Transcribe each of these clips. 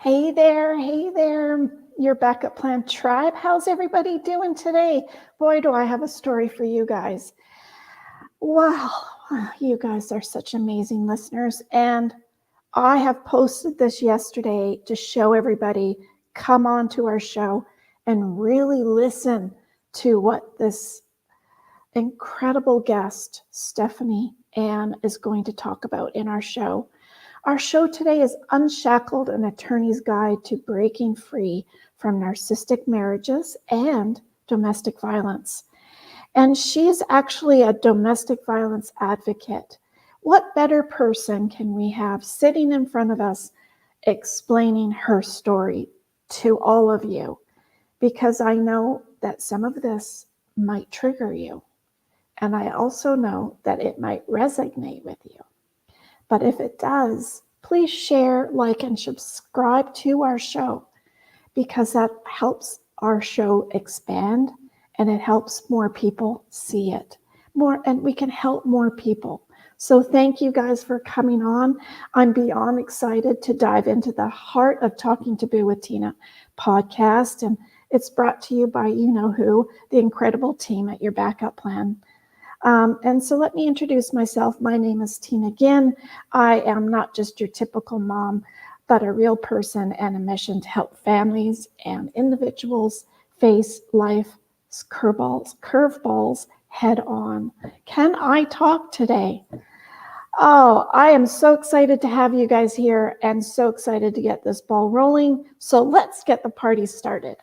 Hey there, your backup plan tribe. How's everybody doing today? Boy, do I have a story for you guys. Wow, you guys are such amazing listeners. And I have posted this yesterday to show everybody come on to our show and really listen to what this incredible guest, Stephany Ann, is going to talk about in our show. Our show today is Unshackled, an attorney's guide to breaking free from narcissistic marriages and domestic violence. And she's actually a domestic violence advocate. What better person can we have sitting in front of us explaining her story to all of you? Because I know that some of this might trigger you. And I also know that it might resonate with you. But if it does, please share, like, and subscribe to our show because that helps our show expand and it helps more people see it and we can help more people. So thank you guys for coming on. I'm beyond excited to dive into the heart of Talking Taboo with Tina podcast. And it's brought to you by you know who, the incredible team at Your Backup Plan. And so let me introduce myself. My name is Tina Ginn. I am not just your typical mom, but a real person and a mission to help families and individuals face life's curveballs head on. Can I talk today? Oh, I am so excited to have you guys here and so excited to get this ball rolling. So let's get the party started.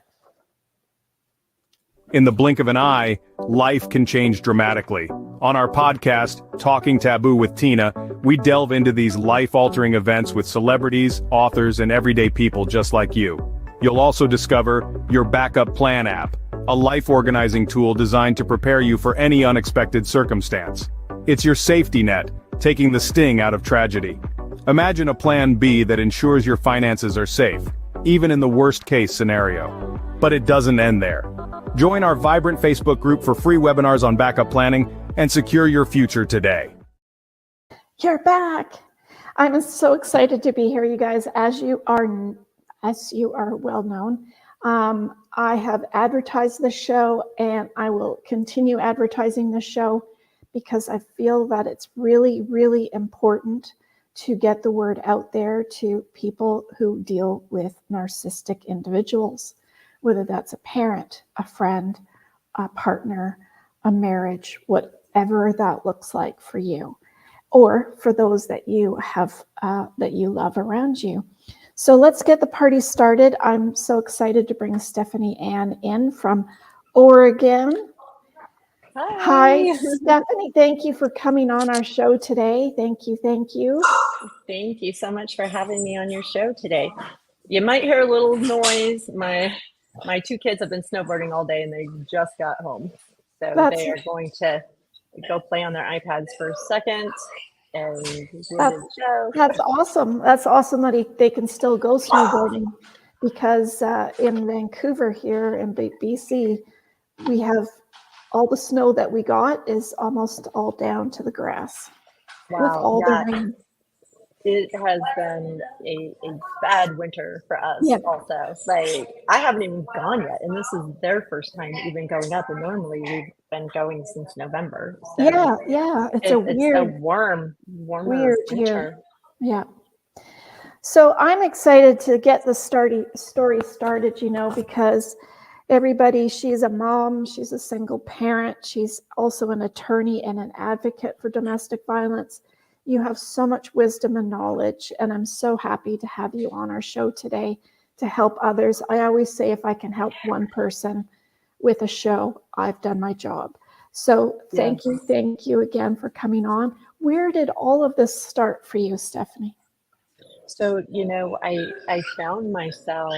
In the blink of an eye, life can change dramatically. On our podcast, Talking Taboo with Tina, we delve into these life-altering events with celebrities, authors, and everyday people just like you. You'll also discover Your Backup Plan app, a life-organizing tool designed to prepare you for any unexpected circumstance. It's your safety net, taking the sting out of tragedy. Imagine a plan B that ensures your finances are safe, even in the worst-case scenario. But it doesn't end there. Join our vibrant Facebook group for free webinars on backup planning and secure your future today. You're back. I'm so excited to be here, you guys. As you are well known, I have advertised the show and I will continue advertising the show because I feel that it's really, really important to get the word out there to people who deal with narcissistic individuals, whether that's a parent, a friend, a partner, a marriage, whatever that looks like for you, or for those that you have, that you love around you. So let's get the party started. I'm so excited to bring Stephany Ann in from Oregon. Hi, Stephany. Thank you for coming on our show today. Thank you. Thank you so much for having me on your show today. You might hear a little noise. My two kids have been snowboarding all day and they just got home. So they are going to go play on their iPads for a second and show. That's awesome. That's awesome that they can still go snowboarding because in Vancouver here in BC, we have all the snow that we got is almost all down to the grass. Wow, with all the rain. It has been a bad winter for us also. Like, I haven't even gone yet, and this is their first time even going up, and normally we've been going since November. So yeah. It's a warmer winter. Year. Yeah. So I'm excited to get the story started, because she's a mom, she's a single parent, she's also an attorney and an advocate for domestic violence. You have so much wisdom and knowledge, and I'm so happy to have you on our show today to help others. I always say if I can help one person with a show, I've done my job. So thank you again for coming on. Where did all of this start for you, Stephany? So, I found myself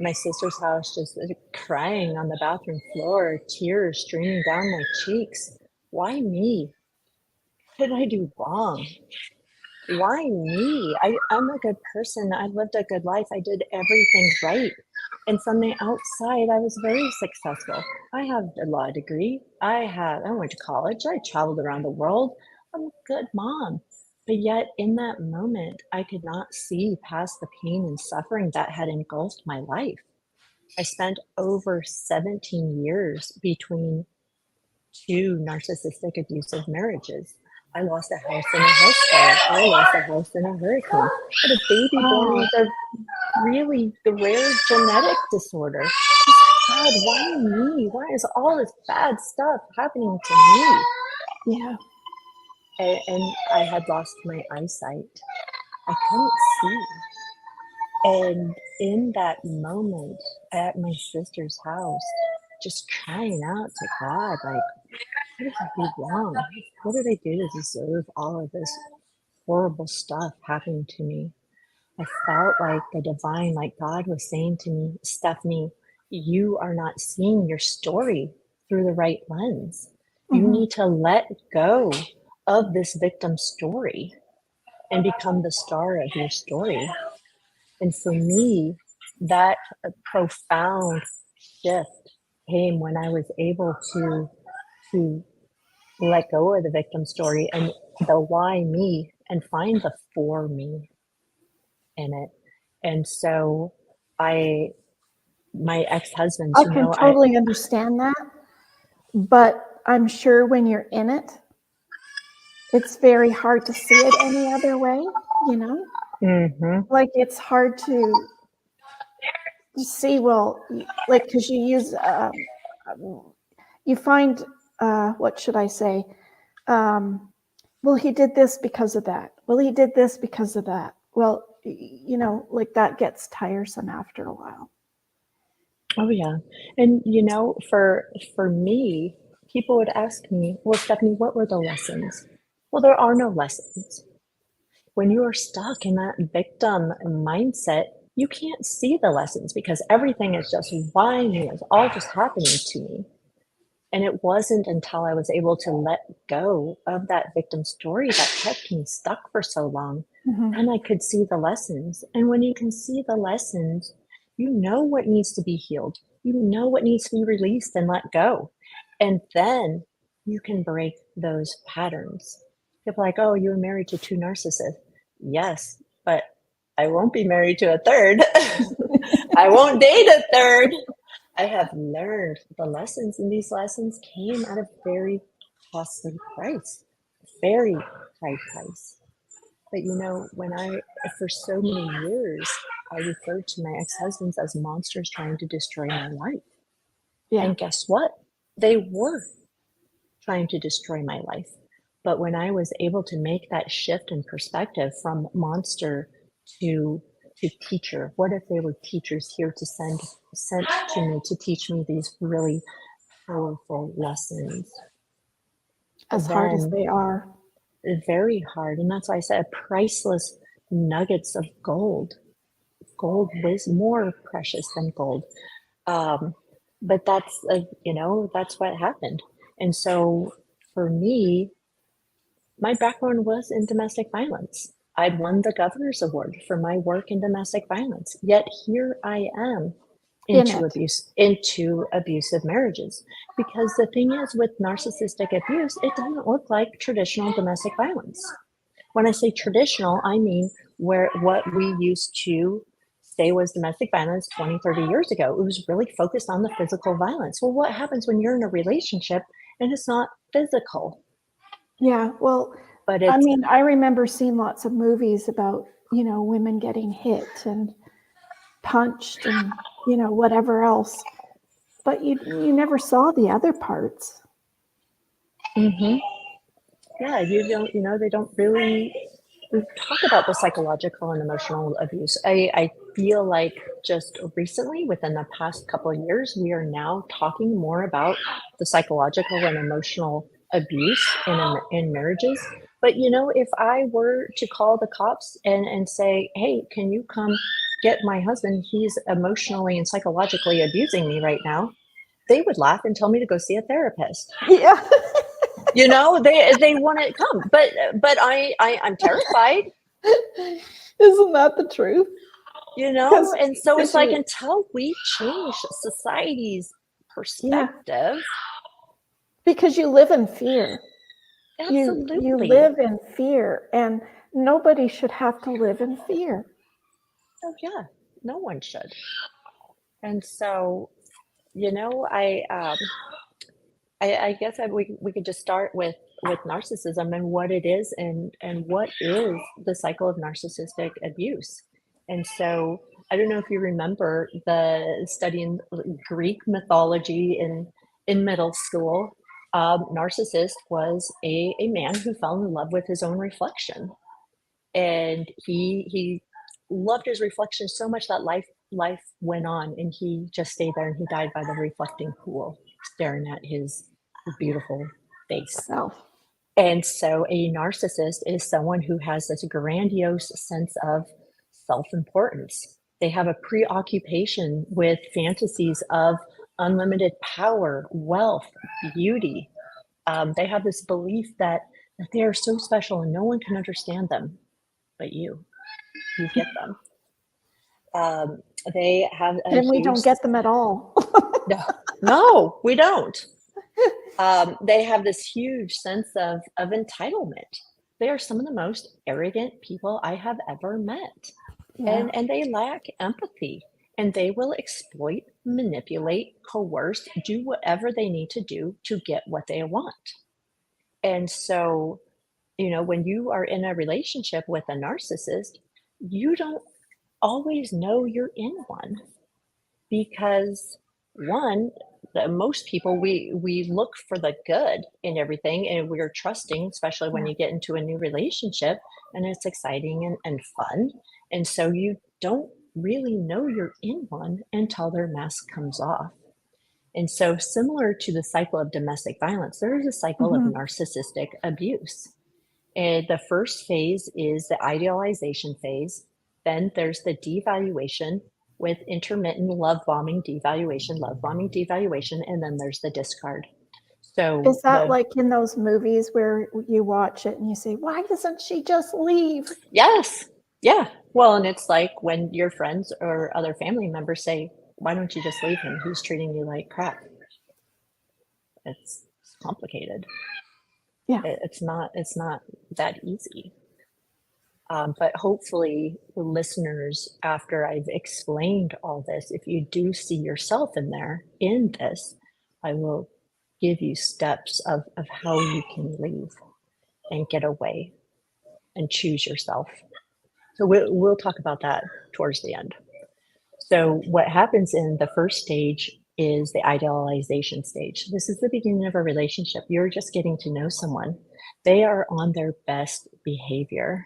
my sister's house just crying on the bathroom floor, tears streaming down my cheeks. Why me? What did I do wrong? Why me? I'm a good person. I lived a good life. I did everything right. And from the outside, I was very successful. I have a law degree. I went to college. I traveled around the world. I'm a good mom. But yet in that moment, I could not see past the pain and suffering that had engulfed my life. I spent over 17 years between two narcissistic abusive marriages. I lost a house in a house fire. I lost a house in a hurricane. I had a baby born with a really rare genetic disorder. Just like, God, why me? Why is all this bad stuff happening to me? Yeah. And I had lost my eyesight. I couldn't see. And in that moment at my sister's house, just crying out to God, like, what did I do wrong? What did I do to deserve all of this horrible stuff happening to me? I felt like the divine, like God was saying to me, Stephany, you are not seeing your story through the right lens. You need to let go of this victim story and become the star of your story. And for me, that profound shift came when I was able to let go of the victim story and the why me and find the for me in it. And so my ex-husband, I can totally understand that, but I'm sure when you're in it, it's very hard to see it any other way, you know? Like it's hard to see, well, like, because you use, you find, what should I say? Well, he did this because of that. Well, he did this because of that. Well, you know, like that gets tiresome after a while. Oh yeah. And you know, for me, people would ask me, well, Stephany, what were the lessons? Well, there are no lessons. When you are stuck in that victim mindset, you can't see the lessons because everything is just why me, it's all just happening to me. And it wasn't until I was able to let go of that victim story that kept me stuck for so long, and I could see the lessons. And when you can see the lessons, you know what needs to be healed. You know what needs to be released and let go. And then you can break those patterns. People are like, oh, you were married to two narcissists. Yes, but I won't be married to a third. I won't date a third. I have learned the lessons, and these lessons came at a very costly price, very high price. But you know, for so many years, I referred to my ex-husbands as monsters trying to destroy my life. Yeah. And guess what? They were trying to destroy my life. But when I was able to make that shift in perspective from monster to teacher, what if they were teachers here to sent to me to teach me these really powerful lessons? As hard as they are. Very hard. And that's why I said priceless nuggets of gold. Gold was more precious than gold. But that's, that's what happened. And so for me, my background was in domestic violence. I'd won the governor's award for my work in domestic violence. Yet here I am into abusive marriages. Because the thing is with narcissistic abuse, it doesn't look like traditional domestic violence. When I say traditional, I mean what we used to say was domestic violence 20, 30 years ago. It was really focused on the physical violence. Well, what happens when you're in a relationship and it's not physical? Yeah, well, But I mean, I remember seeing lots of movies about, women getting hit and punched and, whatever else. But you never saw the other parts. Yeah, they don't really talk about the psychological and emotional abuse. I feel like just recently, within the past couple of years, we are now talking more about the psychological and emotional abuse in marriages. But if I were to call the cops and say, hey, can you come get my husband? He's emotionally and psychologically abusing me right now. They would laugh and tell me to go see a therapist. Yeah. They want to come, but I'm terrified. Isn't that the truth? And so it's like until we change society's perspective. Because you live in fear. You Absolutely. live in fear, and nobody should have to live in fear. Oh yeah, no one should. And so, you know, I guess we could just start with narcissism and what it is and what is the cycle of narcissistic abuse. And so I don't know if you remember the studying Greek mythology in middle school. Narcissist was a man who fell in love with his own reflection, and he loved his reflection so much that life went on, and he just stayed there, and he died by the reflecting pool, staring at his beautiful face. So, And so a narcissist is someone who has this grandiose sense of self-importance. They have a preoccupation with fantasies of unlimited power, wealth, beauty. They have this belief that they are so special and no one can understand them but you. You get them. They have a and we huge. don't get them at all. No, we don't. They have this huge sense of entitlement. They are some of the most arrogant people I have ever met. Yeah. And they lack empathy, and they will exploit, manipulate, coerce, do whatever they need to do to get what they want. And so, you know, when you are in a relationship with a narcissist, you don't always know you're in one, because one, most people, we look for the good in everything, and we're trusting, especially when you get into a new relationship and it's exciting and fun. And so you don't really know you're in one until their mask comes off. And so, similar to the cycle of domestic violence, there is a cycle of narcissistic abuse. And the first phase is the idealization phase. Then there's the devaluation with intermittent love bombing, devaluation, and then there's the discard. So Is that like in those movies where you watch it and you say, why doesn't she just leave? yes, yeah. Well, and it's like when your friends or other family members say, "Why don't you just leave him? He's treating you like crap." It's complicated. Yeah. It's not that easy. But hopefully, the listeners, after I've explained all this, if you do see yourself in this, I will give you steps of how you can leave and get away and choose yourself. So we'll talk about that towards the end. So what happens in the first stage is the idealization stage. This is the beginning of a relationship. You're just getting to know someone. They are on their best behavior.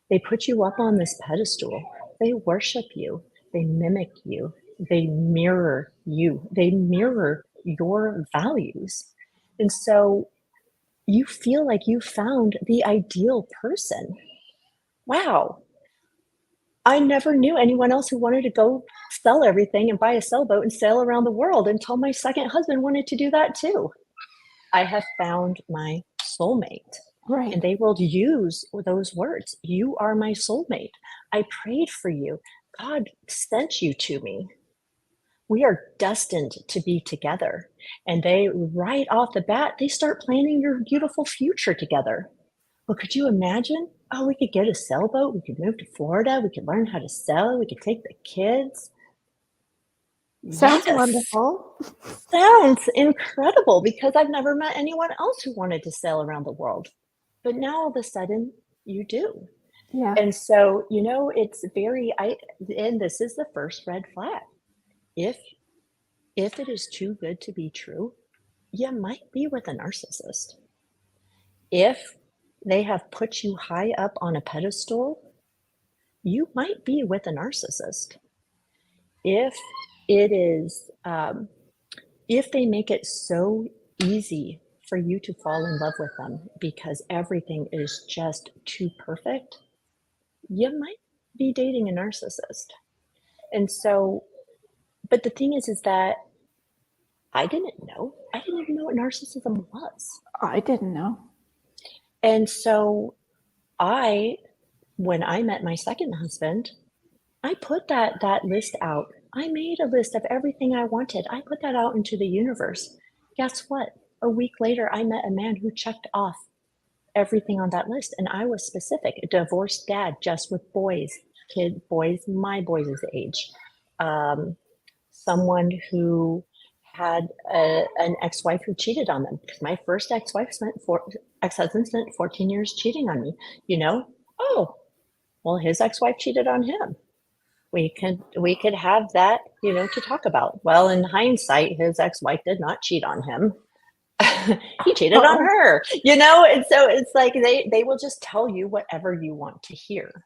They put you up on this pedestal. They worship you. They mimic you. They mirror you. They mirror your values. And so you feel like you found the ideal person. Wow. I never knew anyone else who wanted to go sell everything and buy a sailboat and sail around the world until my second husband wanted to do that too. I have found my soulmate. Right. And they will use those words. You are my soulmate. I prayed for you. God sent you to me. We are destined to be together. And they, right off the bat, they start planning your beautiful future together. Well, could you imagine? Oh, we could get a sailboat. We could move to Florida. We could learn how to sail. We could take the kids. Sounds Yes. wonderful. Sounds incredible, because I've never met anyone else who wanted to sail around the world. But now all of a sudden you do. Yeah. And so, you know, it's and this is the first red flag. If it is too good to be true, you might be with a narcissist. If they have put you high up on a pedestal, you might be with a narcissist. If it is, if they make it so easy for you to fall in love with them because everything is just too perfect, you might be dating a narcissist. And so, but the thing is that I didn't know. I didn't even know what narcissism was. I didn't know. And so when I met my second husband, I put that list out. I made a list of everything I wanted. I put that out into the universe. Guess what? A week later, I met a man who checked off everything on that list. And I was specific, a divorced dad, just with boys, my boys' age. Someone who had an ex-wife who cheated on them. Because my first ex-husband spent 14 years cheating on me, Oh, well, his ex-wife cheated on him. We could have that, to talk about. Well, in hindsight, his ex-wife did not cheat on him. He cheated on her, and so it's like they will just tell you whatever you want to hear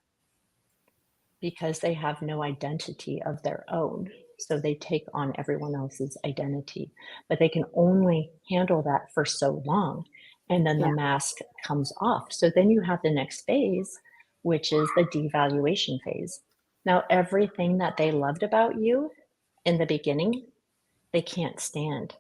because they have no identity of their own. So they take on everyone else's identity, but they can only handle that for so long. And then the mask comes off. So then you have the next phase, which is the devaluation phase. Now, everything that they loved about you in the beginning, they can't stand.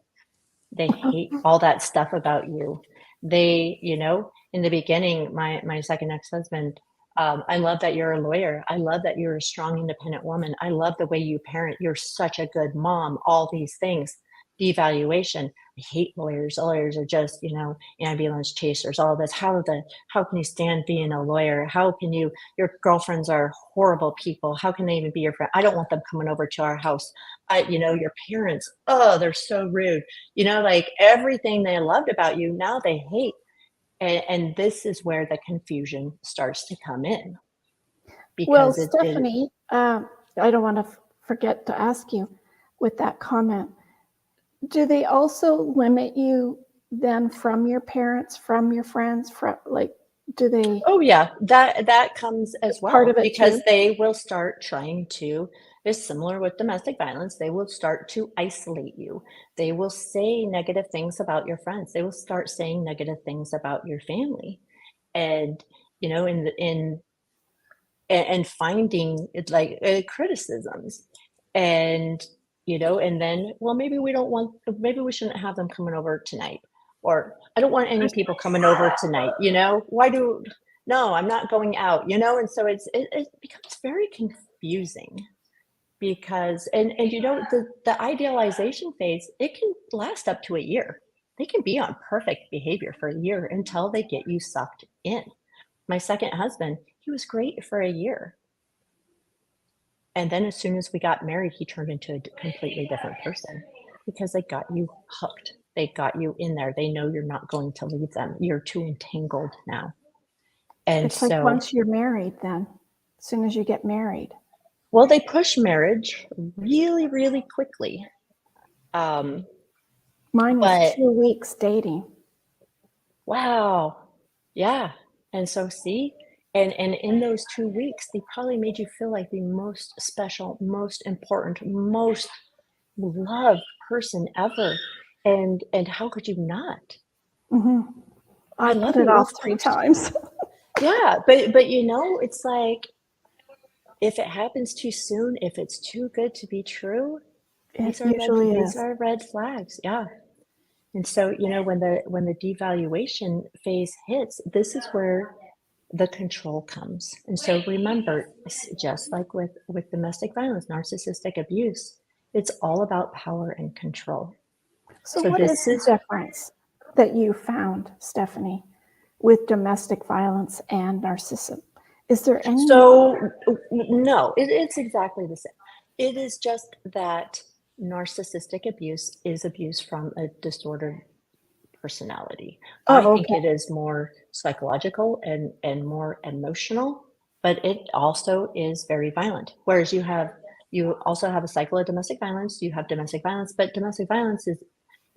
They hate all that stuff about you. They, in the beginning, my second ex-husband, I love that you're a lawyer. I love that you're a strong, independent woman. I love the way you parent. You're such a good mom, all these things. Devaluation. I hate lawyers. Lawyers are just, ambulance chasers, all this. How can you stand being a lawyer? How can your girlfriends are horrible people. How can they even be your friend? I don't want them coming over to our house. Your parents, oh, they're so rude. Like everything they loved about you, now they hate. And this is where the confusion starts to come in. Well, Stephany, I don't want to forget to ask you with that comment. Do they also limit you then from your parents, from your friends, do they? Oh yeah, that comes as well, part of it because too? they will start trying to, it's similar with domestic violence, they will start to isolate you. They will say negative things about your friends. They will start saying negative things about your family. And, and finding it like criticisms. And, and then, well, maybe we shouldn't have them coming over tonight. Or I don't want any people coming over tonight, no, I'm not going out, and so it becomes very confusing because, and the idealization phase, it can last up to a year. They can be on perfect behavior for a year until they get you sucked in. My second husband, he was great for a year. And then as soon as we got married, he turned into a completely different person because they got you hooked. They got you in there. They know you're not going to leave them. You're too entangled now. And it's like once you're married, then as soon as you get married. Well, they push marriage really, really quickly. Mine was 2 weeks dating. Wow. Yeah. And so see, and in those 2 weeks, they probably made you feel like the most special, most important, most loved person ever. And how could you not? Mm-hmm. I put it off 3 times. Yeah, but it's like, if it happens too soon, if it's too good to be true, these are red flags. Yeah. And so, when the devaluation phase hits, this is where the control comes. And so remember, just like with domestic violence, narcissistic abuse, it's all about power and control. So what is the difference that you found, Stephany, with domestic violence and narcissism? Is there any? So no, it's exactly the same. It is just that narcissistic abuse is abuse from a disordered personality. I think it is more psychological and more emotional, but it also is very violent. Whereas you also have a cycle of domestic violence, you have domestic violence, but domestic violence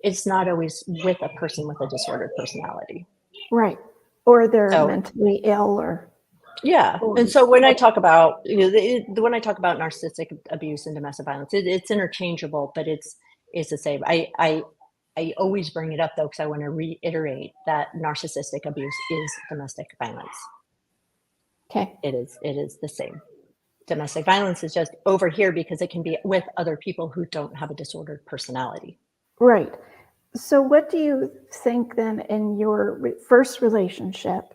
it's not always with a person with a disordered personality. Right. Or they're mentally ill or. Yeah. And so when I talk about, when I talk about narcissistic abuse and domestic violence, it's interchangeable, but it's the same. I always bring it up though, because I want to reiterate that narcissistic abuse is domestic violence. Okay. It is the same. Domestic violence is just over here because it can be with other people who don't have a disordered personality. Right. So what do you think then in your first relationship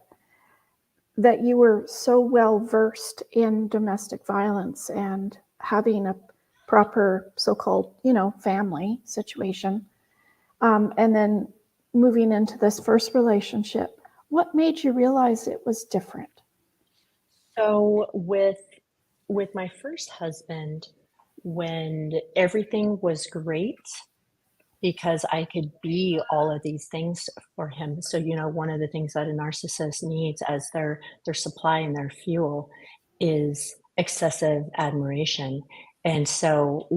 that you were so well versed in domestic violence and having a proper so-called, family situation, and then moving into this first relationship, What made you realize it was different? So with my first husband, when everything was great, because I could be all of these things for him. So, one of the things that a narcissist needs as their supply and their fuel is excessive admiration. And so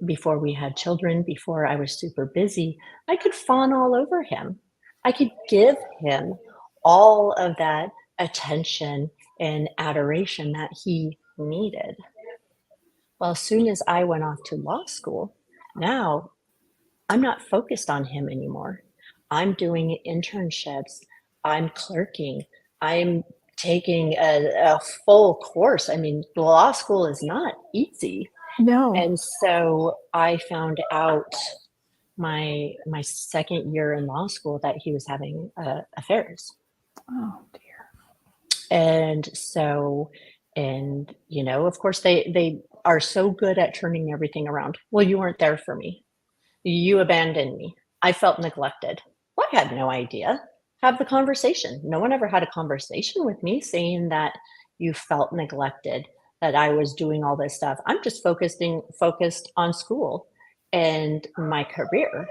before we had children, before I was super busy, I could fawn all over him. I could give him all of that attention and adoration that he needed. Well, as soon as I went off to law school, now I'm not focused on him anymore. I'm doing internships. I'm clerking. I'm taking a full course. I mean, law school is not easy. No. And so I found out my second year in law school that he was having affairs. Oh dear. And so, of course, they are so good at turning everything around. Well, you weren't there for me. You abandoned me. I felt neglected. Well, I had no idea. Have the conversation. No one ever had a conversation with me saying that you felt neglected, that I was doing all this stuff. I'm just focused on school and my career.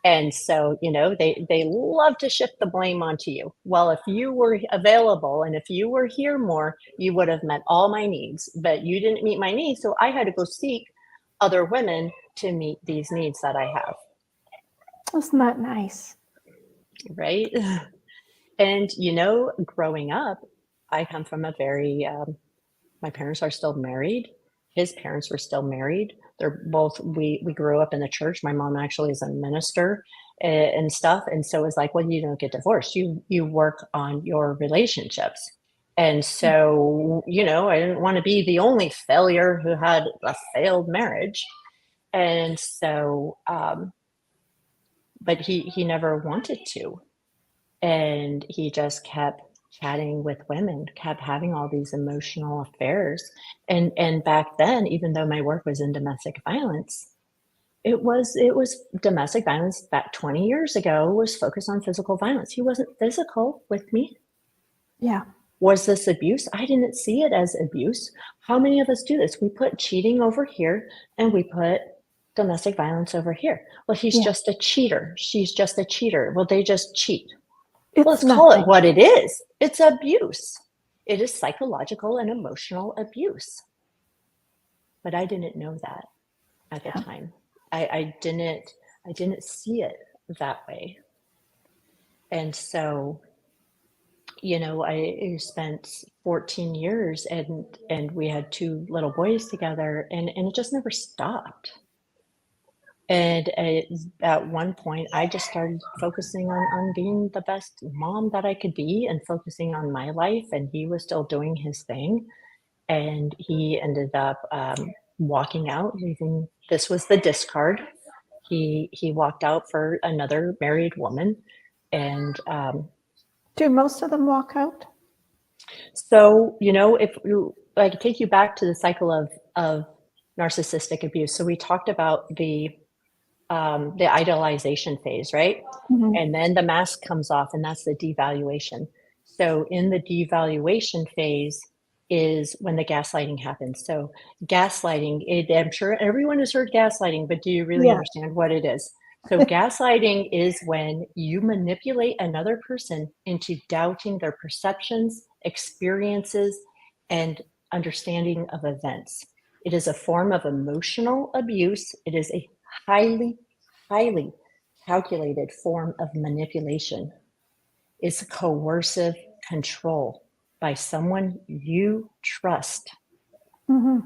And so, they love to shift the blame onto you. Well, if you were available and if you were here more, you would have met all my needs, but you didn't meet my needs. So I had to go seek other women to meet these needs that I have. Isn't that nice? Right. And, growing up, I come from a very, my parents are still married. His parents were still married. We grew up in the church. My mom actually is a minister and stuff. And so it's like, well, you don't get divorced. You work on your relationships. And so, I didn't want to be the only failure who had a failed marriage. And so, but he never wanted to. And he just kept chatting with women, kept having all these emotional affairs. And back then, even though my work was in domestic violence, it was domestic violence back 20 years ago was focused on physical violence. He wasn't physical with me. Yeah. Was this abuse? I didn't see it as abuse. How many of us do this? We put cheating over here and we put domestic violence over here. Well, he's just a cheater. She's just a cheater. Well, they just cheat. Let's call it what it is. It's abuse. It is psychological and emotional abuse. But I didn't know that at the time. I didn't see it that way. And so, I spent 14 years and we had 2 little boys together and it just never stopped. And at one point, I just started focusing on being the best mom that I could be and focusing on my life. And he was still doing his thing. And he ended up walking out, leaving. This was the discard. He walked out for another married woman. And do most of them walk out? So, if I could take you back to the cycle of narcissistic abuse. So we talked about the idolization phase, right? Mm-hmm. And then the mask comes off, and that's the devaluation. So in the devaluation phase is when the gaslighting happens. So gaslighting, I'm sure everyone has heard gaslighting, but do you really understand what it is? So gaslighting is when you manipulate another person into doubting their perceptions, experiences, and understanding of events. It is a form of emotional abuse. It is a highly calculated form of manipulation. It's coercive control by someone you trust. Mm-hmm.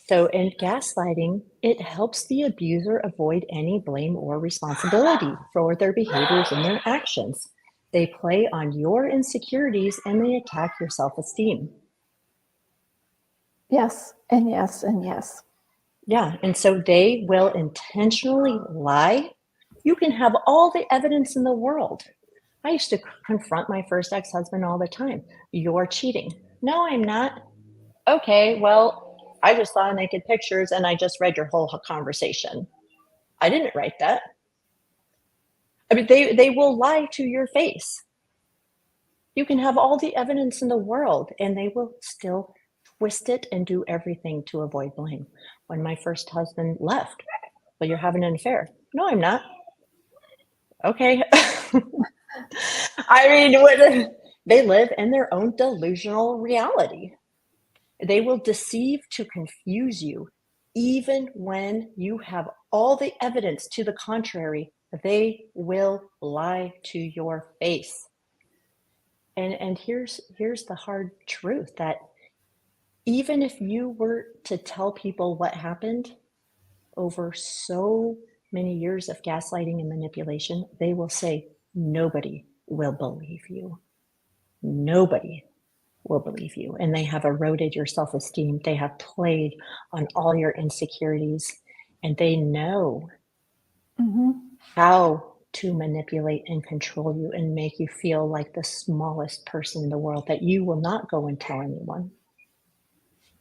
So in gaslighting, it helps the abuser avoid any blame or responsibility for their behaviors and their actions. They play on your insecurities and they attack your self-esteem. Yes, and yes, and yes. Yeah, and so they will intentionally lie. You can have all the evidence in the world. I used to confront my first ex-husband all the time. You're cheating. No, I'm not. Okay, well, I just saw naked pictures and I just read your whole conversation. I didn't write that. I mean, they will lie to your face. You can have all the evidence in the world, and they will still twist it and do everything to avoid blame. When my first husband left, well, you're having an affair. No, I'm not. Okay. I mean, they live in their own delusional reality. They will deceive to confuse you, even when you have all the evidence to the contrary. They will lie to your face. And here's the hard truth, that even if you were to tell people what happened over so many years of gaslighting and manipulation, they will say, nobody will believe you. Nobody will believe you. And they have eroded your self-esteem. They have played on all your insecurities, and they know how to manipulate and control you and make you feel like the smallest person in the world, that you will not go and tell anyone.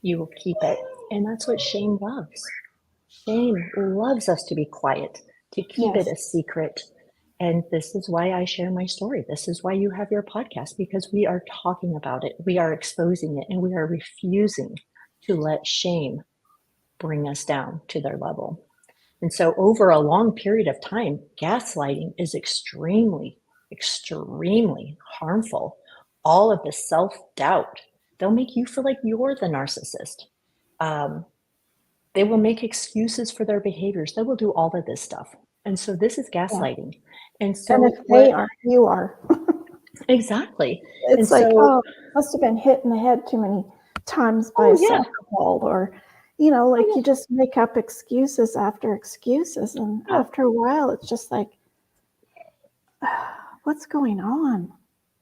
You will keep it. And that's what shame loves. Shame loves us to be quiet, to keep it a secret. And this is why I share my story. This is why you have your podcast, because we are talking about it. We are exposing it, and we are refusing to let shame bring us down to their level. And so over a long period of time, gaslighting is extremely, extremely harmful. All of the self-doubt, they'll make you feel like you're the narcissist. They will make excuses for their behaviors. They will do all of this stuff. And so this is gaslighting. And so and if they aren't, you are. Exactly. It's and like, so, oh, must have been hit in the head too many times by a soccer ball, or, like you just make up excuses after excuses. And after a while, it's just like, what's going on?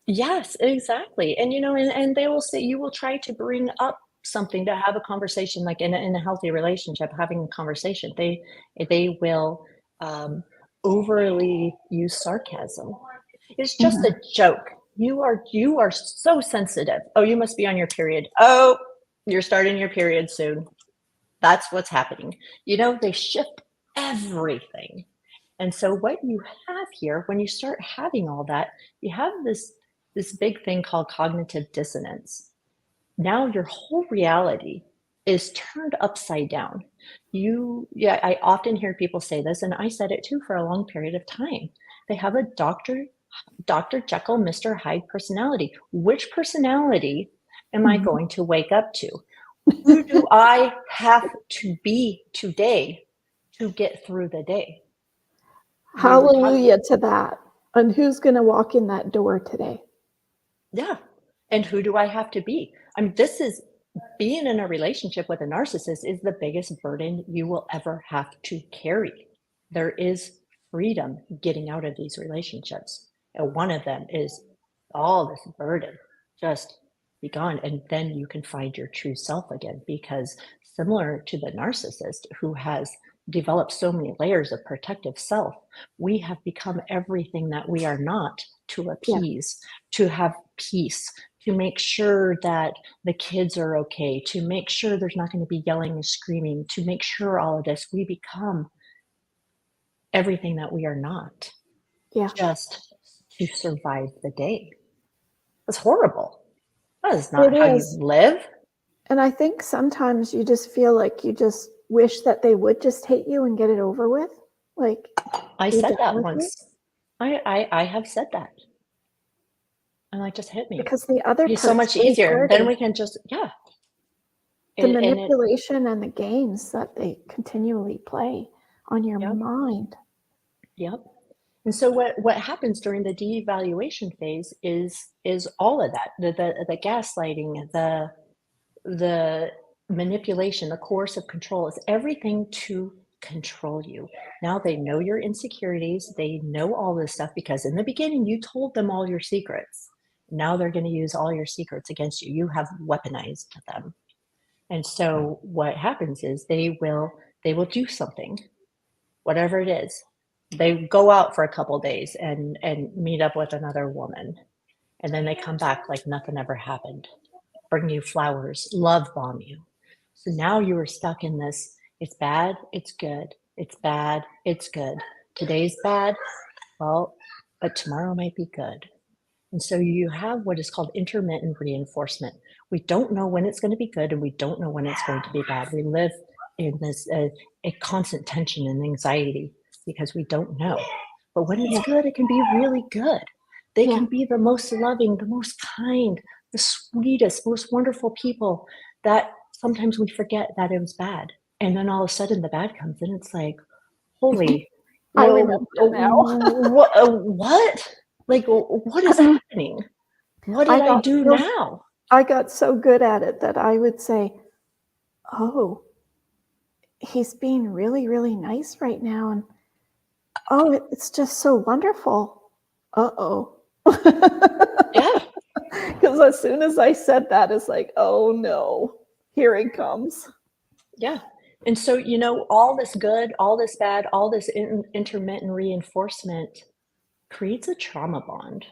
Yes, exactly. And, and they will say, you will try to bring up something to have a conversation, like in a healthy relationship, having a conversation. They will overly use sarcasm. It's just a joke. You are so sensitive. Oh, you must be on your period. Oh, you're starting your period soon. That's what's happening. They shift everything. And so what you have here, when you start having all that, you have this big thing called cognitive dissonance. Now your whole reality is turned upside down. I often hear people say this, and I said it too for a long period of time. They have a Dr. Jekyll, Mr. Hyde personality. Which personality am I going to wake up to? Who do I have to be today to get through the day? Hallelujah to that. And who's going to walk in that door today? Yeah. And who do I have to be? This is being in a relationship with a narcissist is the biggest burden you will ever have to carry. There is freedom getting out of these relationships. And one of them is all this burden just be gone. And then you can find your true self again, because similar to the narcissist who has developed so many layers of protective self, we have become everything that we are not to appease, to have peace, to make sure that the kids are okay, to make sure there's not going to be yelling and screaming, to make sure all of this, we become everything that we are not, just to survive the day. That's horrible. That is not how you live. And I think sometimes you just feel like you just wish that they would just hate you and get it over with. Like, I said that once. I have said that. And like, just hit me. Because the other It's so much easier. Then we can just, The manipulation and the games that they continually play on your mind. Yep. And so what happens during the devaluation phase is all of that, the gaslighting, the manipulation, the coercive control, is everything to control you. Now they know your insecurities, they know all this stuff, because in the beginning you told them all your secrets. Now they're going to use all your secrets against you. You have weaponized them. And so what happens is they will do something, whatever it is. They go out for a couple days and meet up with another woman. And then they come back like nothing ever happened. Bring you flowers, love bomb you. So now you are stuck in this, it's bad, it's good, it's bad, it's good. Today's bad, well, but tomorrow might be good. And so you have what is called intermittent reinforcement. We don't know when it's going to be good and we don't know when it's going to be bad. We live in this a constant tension and anxiety because we don't know. But when it's good, it can be really good. They can be the most loving, the most kind, the sweetest, most wonderful people that sometimes we forget that it was bad. And then all of a sudden the bad comes and it's like, holy, I remember now. what? Like, what is happening? What did I do now? I got so good at it that I would say, oh, he's being really, really nice right now. And oh, it's just so wonderful. Uh-oh. Yeah. Because as soon as I said that, it's like, oh no, here it comes. Yeah. And so, all this good, all this bad, all this intermittent reinforcement creates a trauma bond.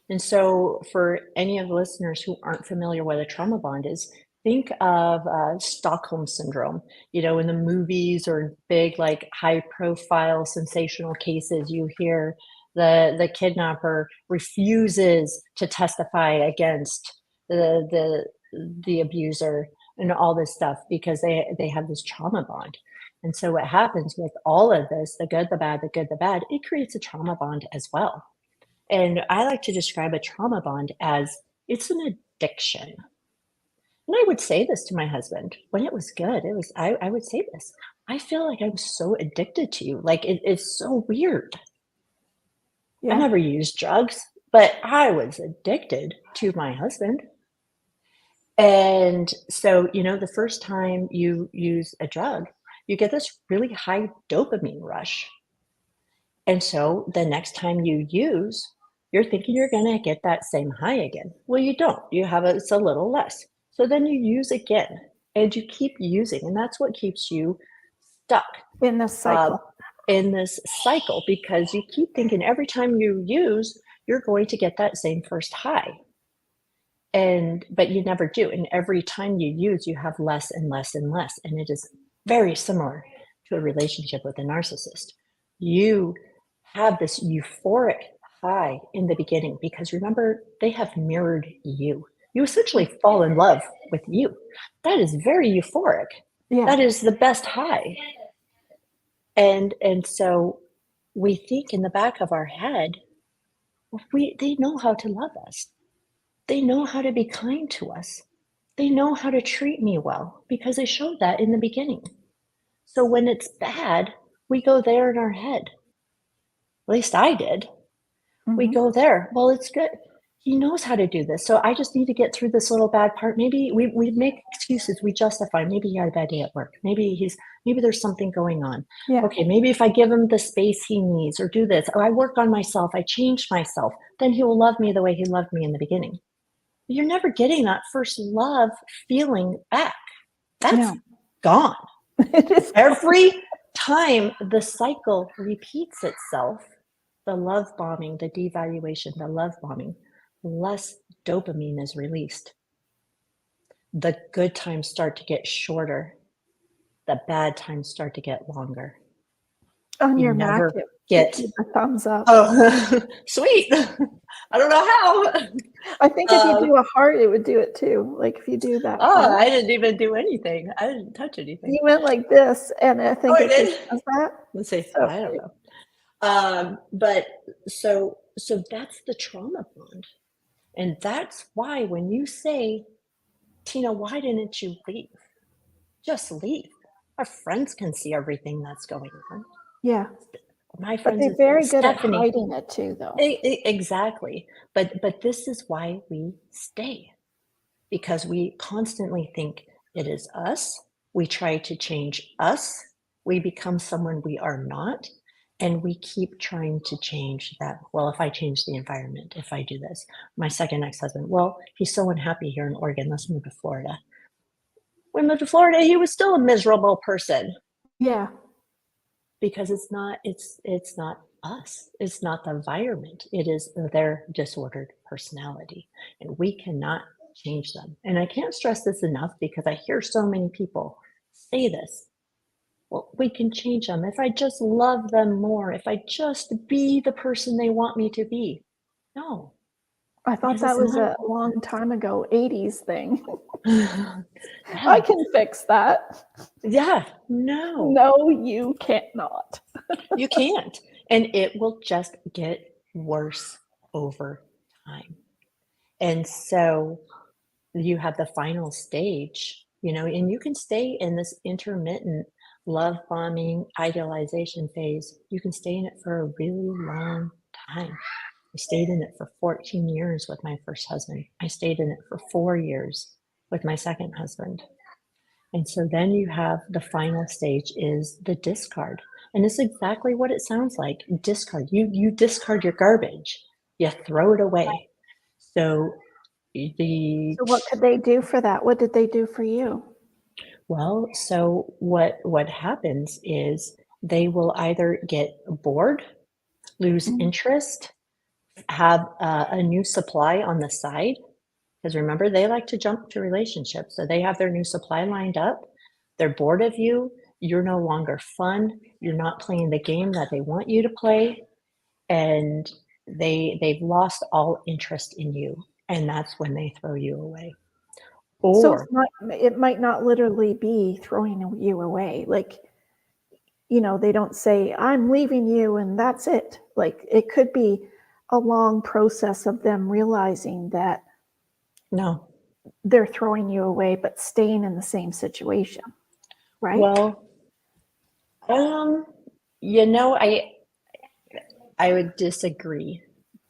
And so, for any of the listeners who aren't familiar what a trauma bond is, think of Stockholm syndrome. In the movies or big, like high-profile, sensational cases, you hear the kidnapper refuses to testify against the abuser and all this stuff because they have this trauma bond. And so, what happens with all of this, the good, the bad, the good, the bad, it creates a trauma bond as well. And I like to describe a trauma bond as it's an addiction. And I would say this to my husband when it was good. I would say this. I feel like I'm so addicted to you. Like it's so weird. I never used drugs, but I was addicted to my husband. And so, the first time you use a drug, you get this really high dopamine rush. And so the next time you use, you're thinking you're going to get that same high again. Well, you don't. It's a little less. So then you use again and you keep using. And that's what keeps you stuck in this cycle. Because you keep thinking every time you use, you're going to get that same first high. But you never do. And every time you use, you have less and less and less. And it is very similar to a relationship with a narcissist. You have this euphoric high in the beginning because remember, they have mirrored you. You essentially fall in love with you. That is very euphoric. Yeah. That is the best high. And so we think in the back of our head, they know how to love us. They know how to be kind to us. They know how to treat me well because they showed that in the beginning. So when it's bad, we go there in our head. At least I did. Mm-hmm. We go there. Well, it's good. He knows how to do this. So I just need to get through this little bad part. Maybe we make excuses. We justify. Maybe he had a bad day at work. Maybe there's something going on. Yeah. Okay, maybe if I give him the space he needs or do this, or I work on myself, I change myself, then he will love me the way he loved me in the beginning. You're never getting that first love feeling back. That's gone. It is every time the cycle repeats itself, the love bombing, the devaluation, the love bombing, less dopamine is released. The good times start to get shorter. The bad times start to get longer. On your Mac, get a thumbs up. Oh, sweet. I don't know how. I think if you do a heart, it would do it too. Like if you do that. Oh, I didn't even do anything. I didn't touch anything. You went like this, and I think it does that. Let's see. So, I don't know. But so that's the trauma bond. And that's why when you say, Tina, why didn't you leave? Just leave. Our friends can see everything that's going on. Yeah. My friends, but they're very good at hiding it too, though. Exactly. But this is why we stay. Because we constantly think it is us. We try to change us. We become someone we are not. And we keep trying to change that. Well, if I change the environment, if I do this. My second ex-husband, well, he's so unhappy here in Oregon. Let's move to Florida. We moved to Florida. He was still a miserable person. Yeah. Because it's not us. It's not the environment. It is their disordered personality. And we cannot change them. And I can't stress this enough because I hear so many people say this. Well, we can change them if I just love them more, if I just be the person they want me to be. No, I thought because that it's was not. a long time ago 80s thing. I Yeah, can fix that. yeah, no, No, you cannot. you can't. And it will just get worse over time. And so you have the final stage, and you can stay in this intermittent love bombing idealization phase. You can stay in it for a really long time. I stayed in it for 14 years with my first husband. I stayed in it for 4 years with my second husband. And so then you have the final stage is the discard. And it's exactly what it sounds like. Discard. You discard your garbage. You throw it away. So the So what could they do for that? What did they do for you? well, so what happens is they will either get bored, lose Mm. interest, have a new supply on the side. Because remember, they like to jump to relationships. So they have their new supply lined up. They're bored of you. You're no longer fun. You're not playing the game that they want you to play. And they've lost all interest in you. And that's when they throw you away. So Or it might not literally be throwing you away. Like, they don't say, I'm leaving you and that's it. Like, it could be a long process of them realizing that no. they're throwing you away, but staying in the same situation, right? Well, um, you know, I would disagree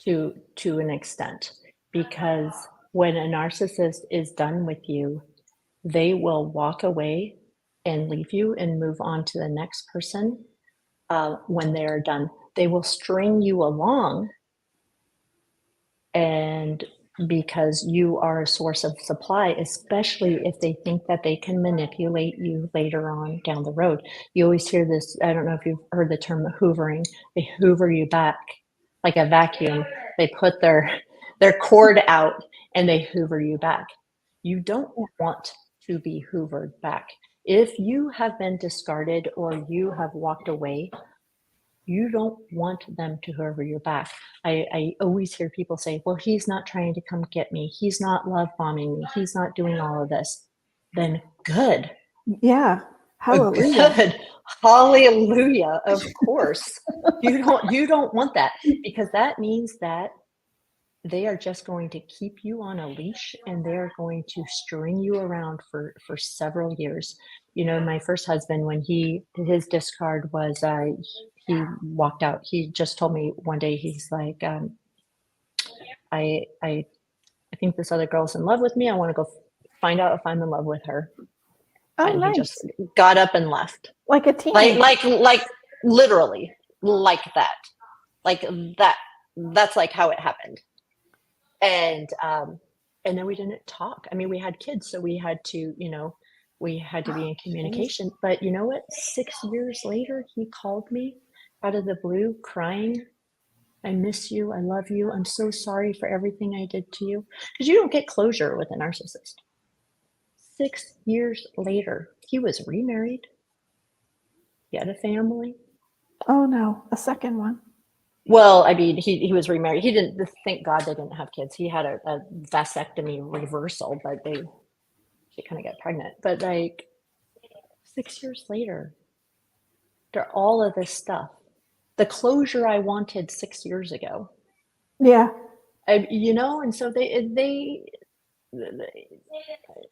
to an extent, because when a narcissist is done with you, they will walk away and leave you and move on to the next person. When they're done, they will string you along, and because you are a source of supply, especially if they think that they can manipulate you later on down the road. You always hear this, I don't know if you've heard the term hoovering. They hoover you back like a vacuum. They put their cord out and they hoover you back. You don't want to be hoovered back. If you have been discarded or you have walked away, you don't want them to hoover your back. I always hear people say, well, he's not trying to come get me. He's not love bombing me. He's not doing all of this. Then good. Yeah. Hallelujah. Good. Hallelujah. Of course. You don't want that, because that means that they are just going to keep you on a leash and they're going to string you around for several years. My first husband, when his discard was he walked out. He just told me one day, he's like, I think this other girl's in love with me. I want to go find out if I'm in love with her. Oh, And he just nice. got up and left. Like a teenager. Like literally like that. Like that. That's like how it happened. And then we didn't talk. I mean, we had kids, so we had to be in communication. But you know what? 6 years later, he called me out of the blue crying. I miss you. I love you. I'm so sorry for everything I did to you. Because you don't get closure with a narcissist. 6 years later, he was remarried. He had a family. Oh, no. A second one. Well, I mean, he was remarried. He didn't, thank God they didn't have kids. He had a vasectomy reversal, but she kind of got pregnant. But like 6 years later, after all of this stuff, the closure I wanted 6 years ago. Yeah. And so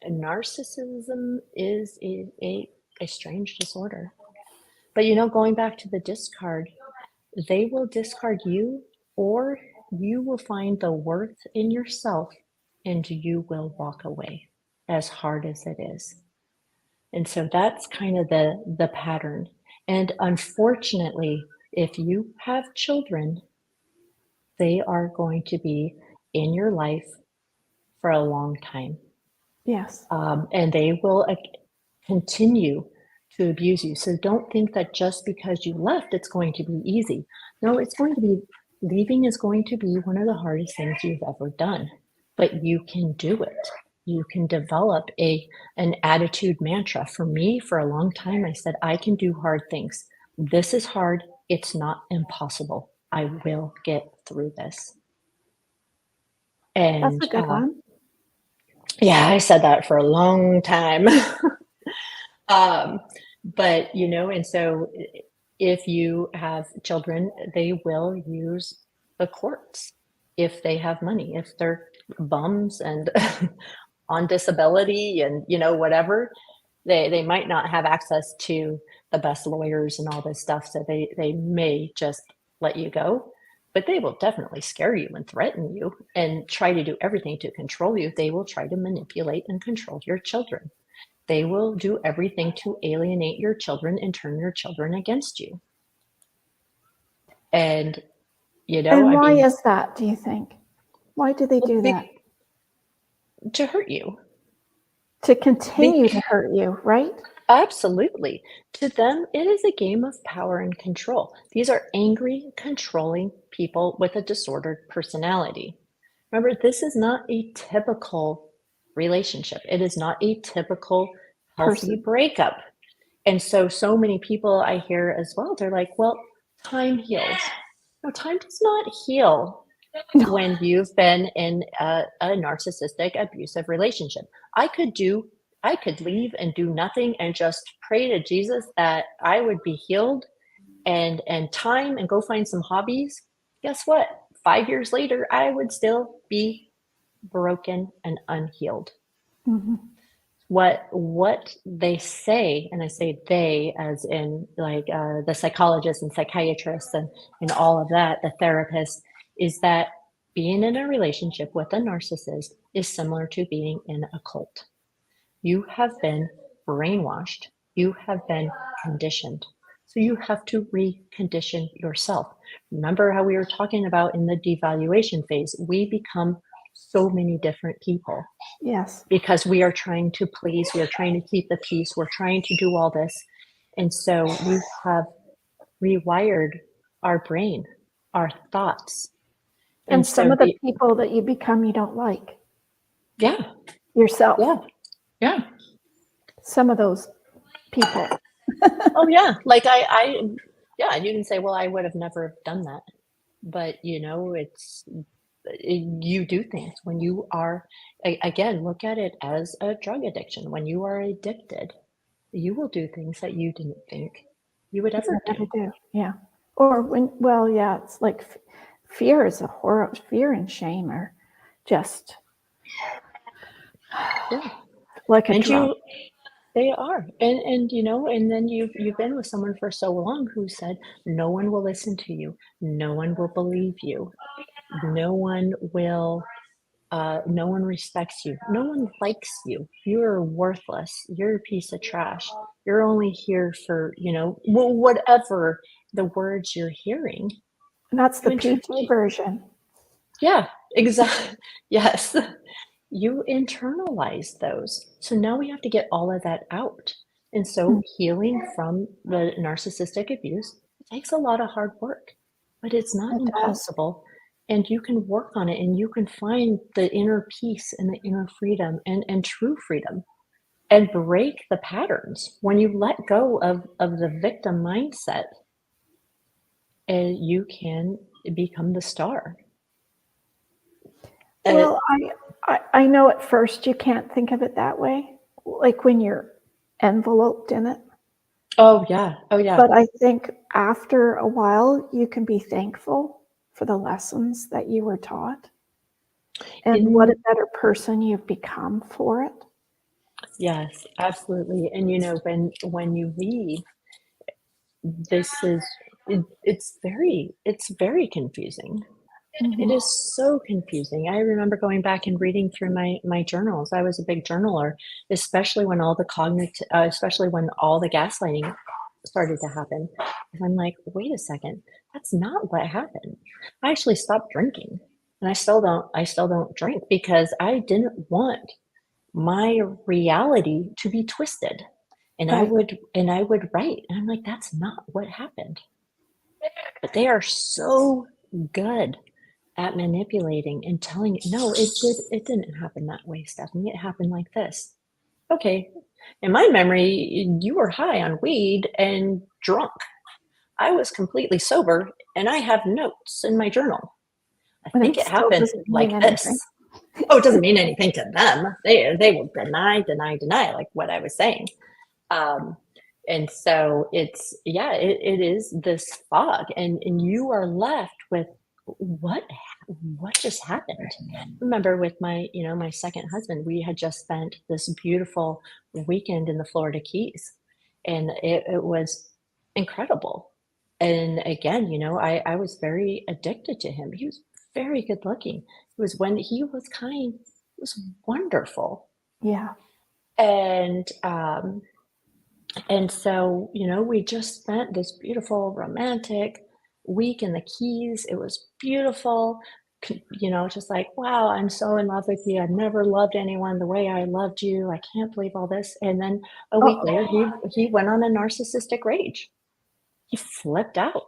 narcissism is a strange disorder. But going back to the discard, they will discard you, or you will find the worth in yourself and you will walk away, as hard as it is. And so that's kind of the pattern. And unfortunately, if you have children, they are going to be in your life for a long time. Yes. And they will continue to abuse you. So don't think that just because you left, it's going to be easy. No, leaving is going to be one of the hardest things you've ever done, but you can do it. You can develop an attitude mantra. For me, for a long time, I said, I can do hard things. This is hard. It's not impossible. I will get through this. That's And a good one. yeah, I said that for a long time. Um, but, and so if you have children, they will use the courts if they have money, if they're bums and on disability and, whatever, they might not have access to the best lawyers and all this stuff. So they may just let you go, but they will definitely scare you and threaten you and try to do everything to control you. They will try to manipulate and control your children. They will do everything to alienate your children and turn your children against you. And, And I why mean, is that, do you think? Why do they do that? to hurt you. To continue to Be- hurt you, right? Absolutely. To them, it is a game of power and control. These are angry, controlling people with a disordered personality. Remember, this is not a typical relationship. It is not a typical healthy Person. breakup. And so many people I hear as well, they're like, well, time heals. No, time does not heal No. when you've been in a narcissistic, abusive relationship. I could leave and do nothing and just pray to Jesus that I would be healed and time and go find some hobbies. Guess what? 5 years later, I would still be broken and unhealed. Mhm. What they say, and I say they as in like the psychologists and psychiatrists and all of that, the therapists, is that being in a relationship with a narcissist is similar to being in a cult. You have been brainwashed, you have been conditioned. So you have to recondition yourself. Remember how we were talking about in the devaluation phase, we become so many different people Yes. because we are trying to please, we are trying to keep the peace, we're trying to do all this. And so we have rewired our brain, our thoughts. And And some so of the people that you become, you don't like yeah, yourself. yeah, yeah. Some of those people. Oh yeah. Like yeah, you can say, well, I would have never done that. But you do things when you are, again, look at it as a drug addiction. When you are addicted, you will do things that you didn't think you would ever Never do. do. Yeah. Or well, yeah, it's like fear is a horror. Fear and shame are just Yeah. like a And drug. they are. And then you've been with someone for so long who said, no one will listen to you. No one will believe you. No one will, no one respects you. No one likes you. You're worthless. You're a piece of trash. You're only here for, whatever the words you're hearing. And that's the You PG version. Yeah, exactly. Yes. You internalize those. So now we have to get all of that out. And so healing from the narcissistic abuse takes a lot of hard work, but it's not It does. impossible. And you can work on it and you can find the inner peace and the inner freedom and true freedom and break the patterns. When you let go of the victim mindset, you can become the star. Well, I know at first you can't think of it that way, like when you're enveloped in it. Oh yeah. Oh yeah. But I think after a while, you can be thankful for the lessons that you were taught and what a better person you've become for it. Yes, absolutely. And when you leave, this is it's very confusing. It Mhm. is so confusing. I remember going back and reading through my journals. I was a big journaler, especially when especially when all the gaslighting started to happen. And I'm like, wait a second, that's not what happened. I actually stopped drinking, and I still don't drink because I didn't want my reality to be twisted. And I Right. would write, and I'm like, that's not what happened. But they are so good at manipulating and telling, no, it didn't happen that way, Stephany. It happened like this. Okay. In my memory, you were high on weed and drunk. I was completely sober and I have notes in my journal. I And think it it still happened doesn't mean like this. anything. Oh, it doesn't mean anything to them. They will deny, like what I was saying. And so it is this fog, and you are left with what just happened. Remember, with my second husband, we had just spent this beautiful weekend in the Florida Keys, and it was incredible. And again, I was very addicted to him. He was very good looking. It was when he was kind. It was wonderful. Yeah. And so, we just spent this beautiful romantic week in the Keys. It was beautiful. Just like, wow, I'm so in love with you. I've never loved anyone the way I loved you. I can't believe all this. And then a week later, he went on a narcissistic rage. He flipped out.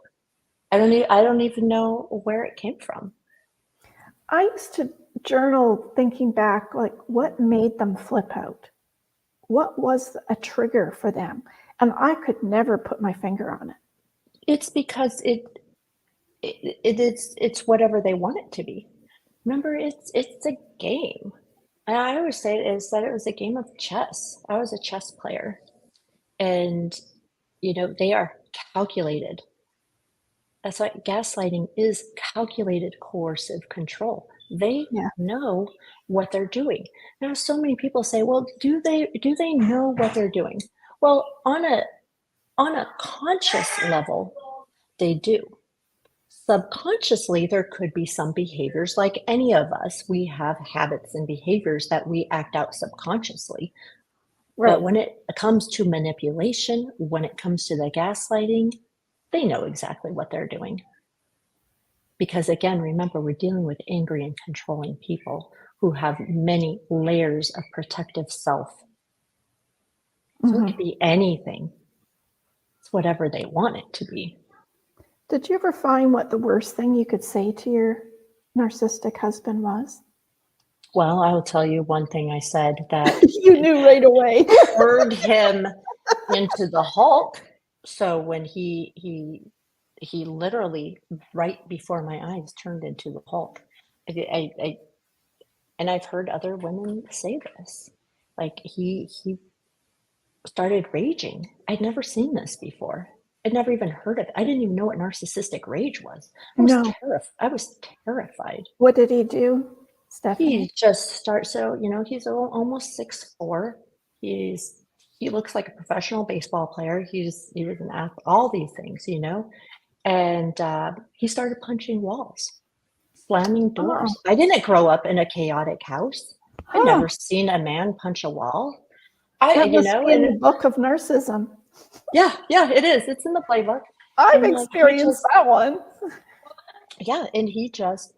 I don't even know where it came from. I used to journal thinking back, like, what made them flip out? What was a trigger for them? And I could never put my finger on it. It's because it's whatever they want it to be. Remember, it's a game. And I always say it was a game of chess. I was a chess player. And, they are calculated. That's why gaslighting is calculated coercive control. They know what they're doing. Now, so many people say, well, do they know what they're doing? Well, on a conscious level, they do. Subconsciously, there could be some behaviors, like any of us. We have habits and behaviors that we act out subconsciously. Right. But when it comes to manipulation, when it comes to the gaslighting, they know exactly what they're doing. Because again, remember, we're dealing with angry and controlling people who have many layers of protective self. So it could be anything. It's whatever they want it to be. Did you ever find what the worst thing you could say to your narcissistic husband was? Well, I will tell you one thing I said that you knew right away. turned him into the Hulk. So when he literally, right before my eyes, turned into the Hulk. And I've heard other women say this. Like he started raging. I'd never seen this before. I'd never even heard of it. I didn't even know what narcissistic rage was. I was terrified. What did he do, Stephany? He just starts. So he's almost 6'4". He looks like a professional baseball player. He was an athlete. All these things, and he started punching walls, slamming doors. I didn't grow up in a chaotic house. I've never seen a man punch a wall. That must be in the book of narcissism. Yeah, it is. It's in the playbook. I've experienced that one. Yeah, and he just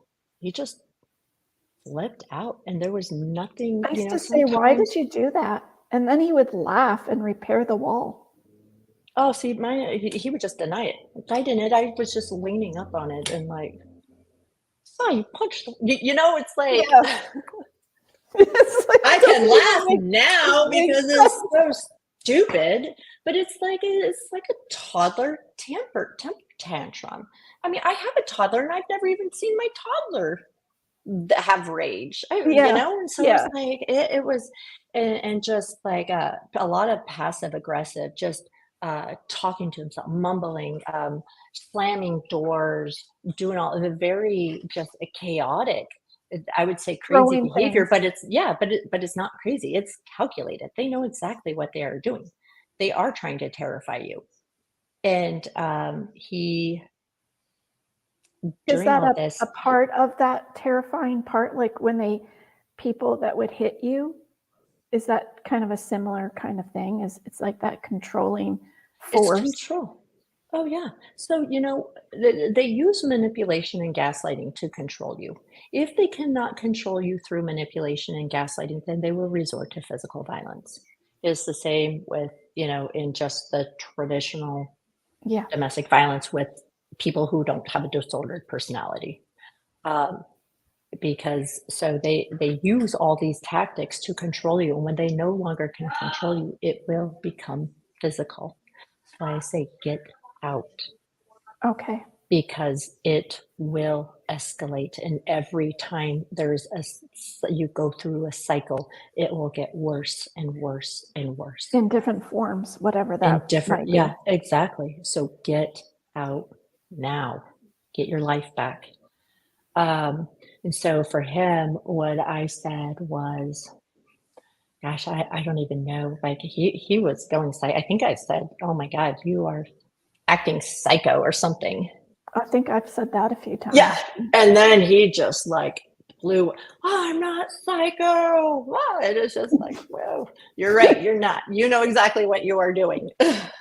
flipped out, and there was nothing. I used to say, why did you do that? And then he would laugh and repair the wall. Oh, see, he would just deny it. I didn't. I was just leaning up on it and like, oh, you punched. It's like. Yeah. It's like I can laugh now because it's so stupid, but it's like a toddler temper tantrum. I mean, I have a toddler, and I've never even seen my toddler have rage. And so it's like it was, and just like a lot of passive aggressive, just talking to himself, mumbling, slamming doors, doing all the very just chaotic. I would say crazy behavior, but it's not crazy. It's calculated. They know exactly what they are doing. They are trying to terrify you. And is that a part of that terrifying part? Like when people that would hit you, is that kind of a similar kind of thing? It's like that controlling force? It's control. Oh, yeah. So, they use manipulation and gaslighting to control you. If they cannot control you through manipulation and gaslighting, then they will resort to physical violence. It's the same with, in just the traditional domestic violence with people who don't have a disordered personality. Because so they use all these tactics to control you. And when they no longer can control you, it will become physical. That's why I say get out. Okay. because it will escalate. And every time you go through a cycle, it will get worse and worse and worse. In different forms, whatever In that different, might be. yeah, exactly. So get out now, get your life back. And so for him, what I said was, gosh, I don't even know. Like he was going psycho. I think I said, "Oh my God, you are acting psycho or something." I think I've said that a few times. Yeah. And then he just like blew, I'm not psycho. Wow. And it's just like, whoa, you're right. You're not. You know exactly what you are doing. But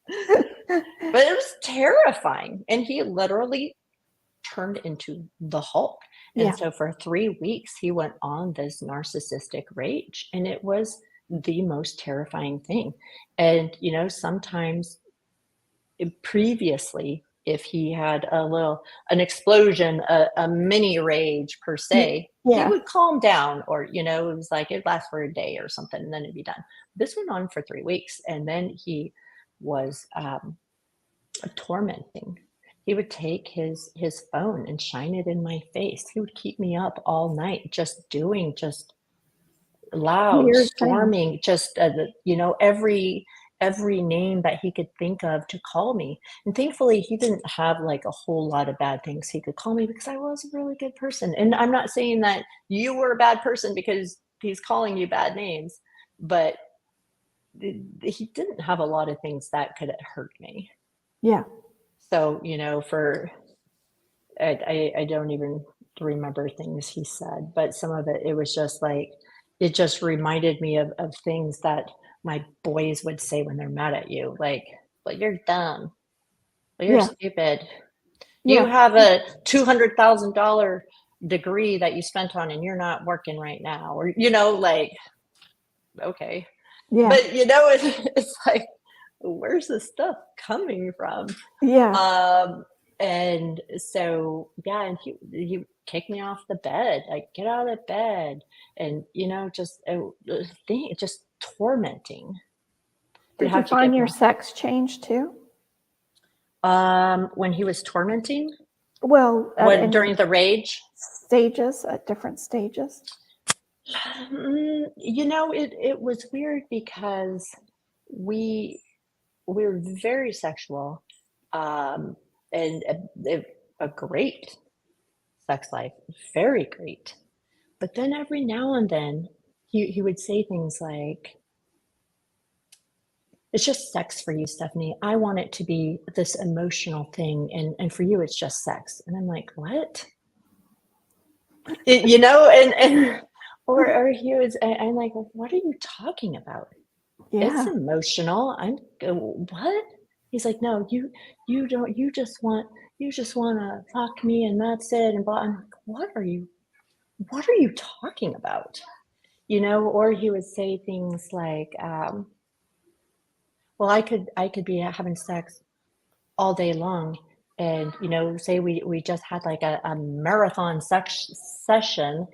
it was terrifying. And he literally turned into the Hulk. And Yeah. so for 3 weeks, he went on this narcissistic rage. And it was the most terrifying thing. And, sometimes previously, if he had an explosion, a mini rage per se, he Yeah. would calm down, or, it was like it'd last for a day or something, and then it'd be done. This went on for 3 weeks. And then he was tormenting. He would take his phone and shine it in my face. He would keep me up all night, just loud, Weird storming, just every name that he could think of to call me. And thankfully, he didn't have like a whole lot of bad things he could call me, because I was a really good person. And I'm not saying that you were a bad person because he's calling you bad names, but he didn't have a lot of things that could hurt me. Yeah. So, I don't even remember things he said, but some of it was just like, it just reminded me of things that my boys would say when they're mad at you, like, well, you're dumb, well, you're Yeah. stupid, you have a $200,000 degree that you spent on and you're not working right now, or like, okay. Yeah. But it's like, where's this stuff coming from? Yeah. And so, yeah, and he kicked me off the bed, like, get out of bed. And, just tormenting. Did you find your sex change too? When he was tormenting? Well, During the rage? Stages, at different stages? It was weird because we were very sexual, and a great sex life, very great. But then every now and then he would say things like, it's just sex for you, Stephany. I want it to be this emotional thing, and for you it's just sex. And I'm like, what? And or he was, I'm like, what are you talking about? It's Yeah. emotional. What? He's like, no, you don't, you just want to fuck me and that's it. And blah. I'm like, what are you talking about? Or he would say things like, well, I could be having sex all day long. And, say we just had like a marathon session.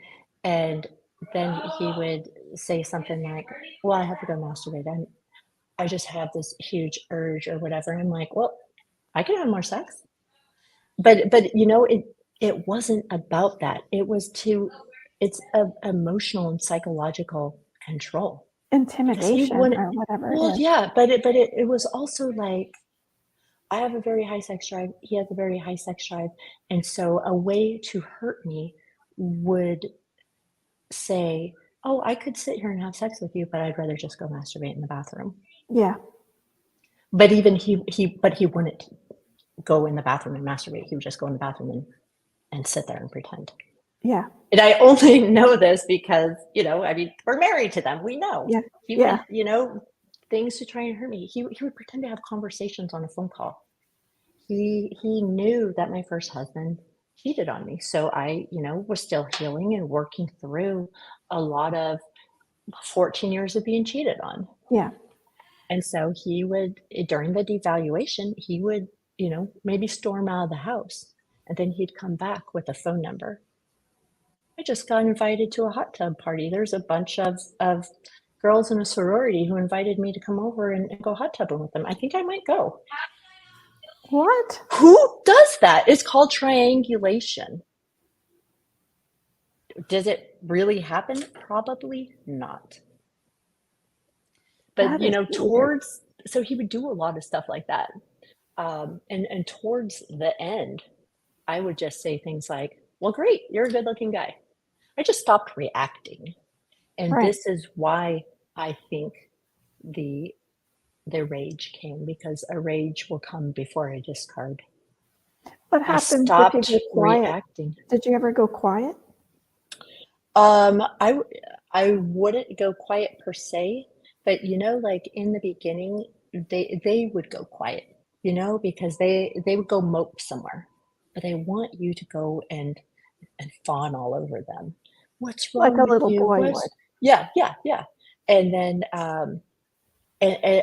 And then he would say something like, well, I have to go masturbate. I just have this huge urge or whatever. And I'm like, well, I can have more sex. But it wasn't about that. It's emotional and psychological control. Intimidation or whatever. Well, yeah, but it was also like, I have a very high sex drive. He has a very high sex drive. And so a way to hurt me would say, oh, I could sit here and have sex with you, but I'd rather just go masturbate in the bathroom. Yeah. But even he wouldn't go in the bathroom and masturbate. He would just go in the bathroom and sit there and pretend. Yeah. And I only know this because, we're married to them. We know. Yeah. He would, things to try and hurt me. He would pretend to have conversations on a phone call. He knew that my first husband cheated on me. So I, was still healing and working through a lot of 14 years of being cheated on. Yeah. And so he would, during the devaluation, he would, maybe storm out of the house, and then he'd come back with a phone number. I just got invited to a hot tub party. There's a bunch of girls in a sorority who invited me to come over and go hot tubbing with them. I think I might go. What? Who does that? It's called triangulation. Does it really happen? Probably not. But, That is weird. so he would do a lot of stuff like that. And towards the end, I would just say things like, well, great, you're a good looking guy. I just stopped reacting. And Right. this is why I think the rage came, because a rage will come before a discard. What I happens if you stopped go quiet? reacting. Did you ever go quiet? I wouldn't go quiet per se, but like in the beginning, they would go quiet, because they would go mope somewhere, but they want you to go and fawn all over them. What's Like wrong a with little you? boy would. Yeah, yeah, yeah. And then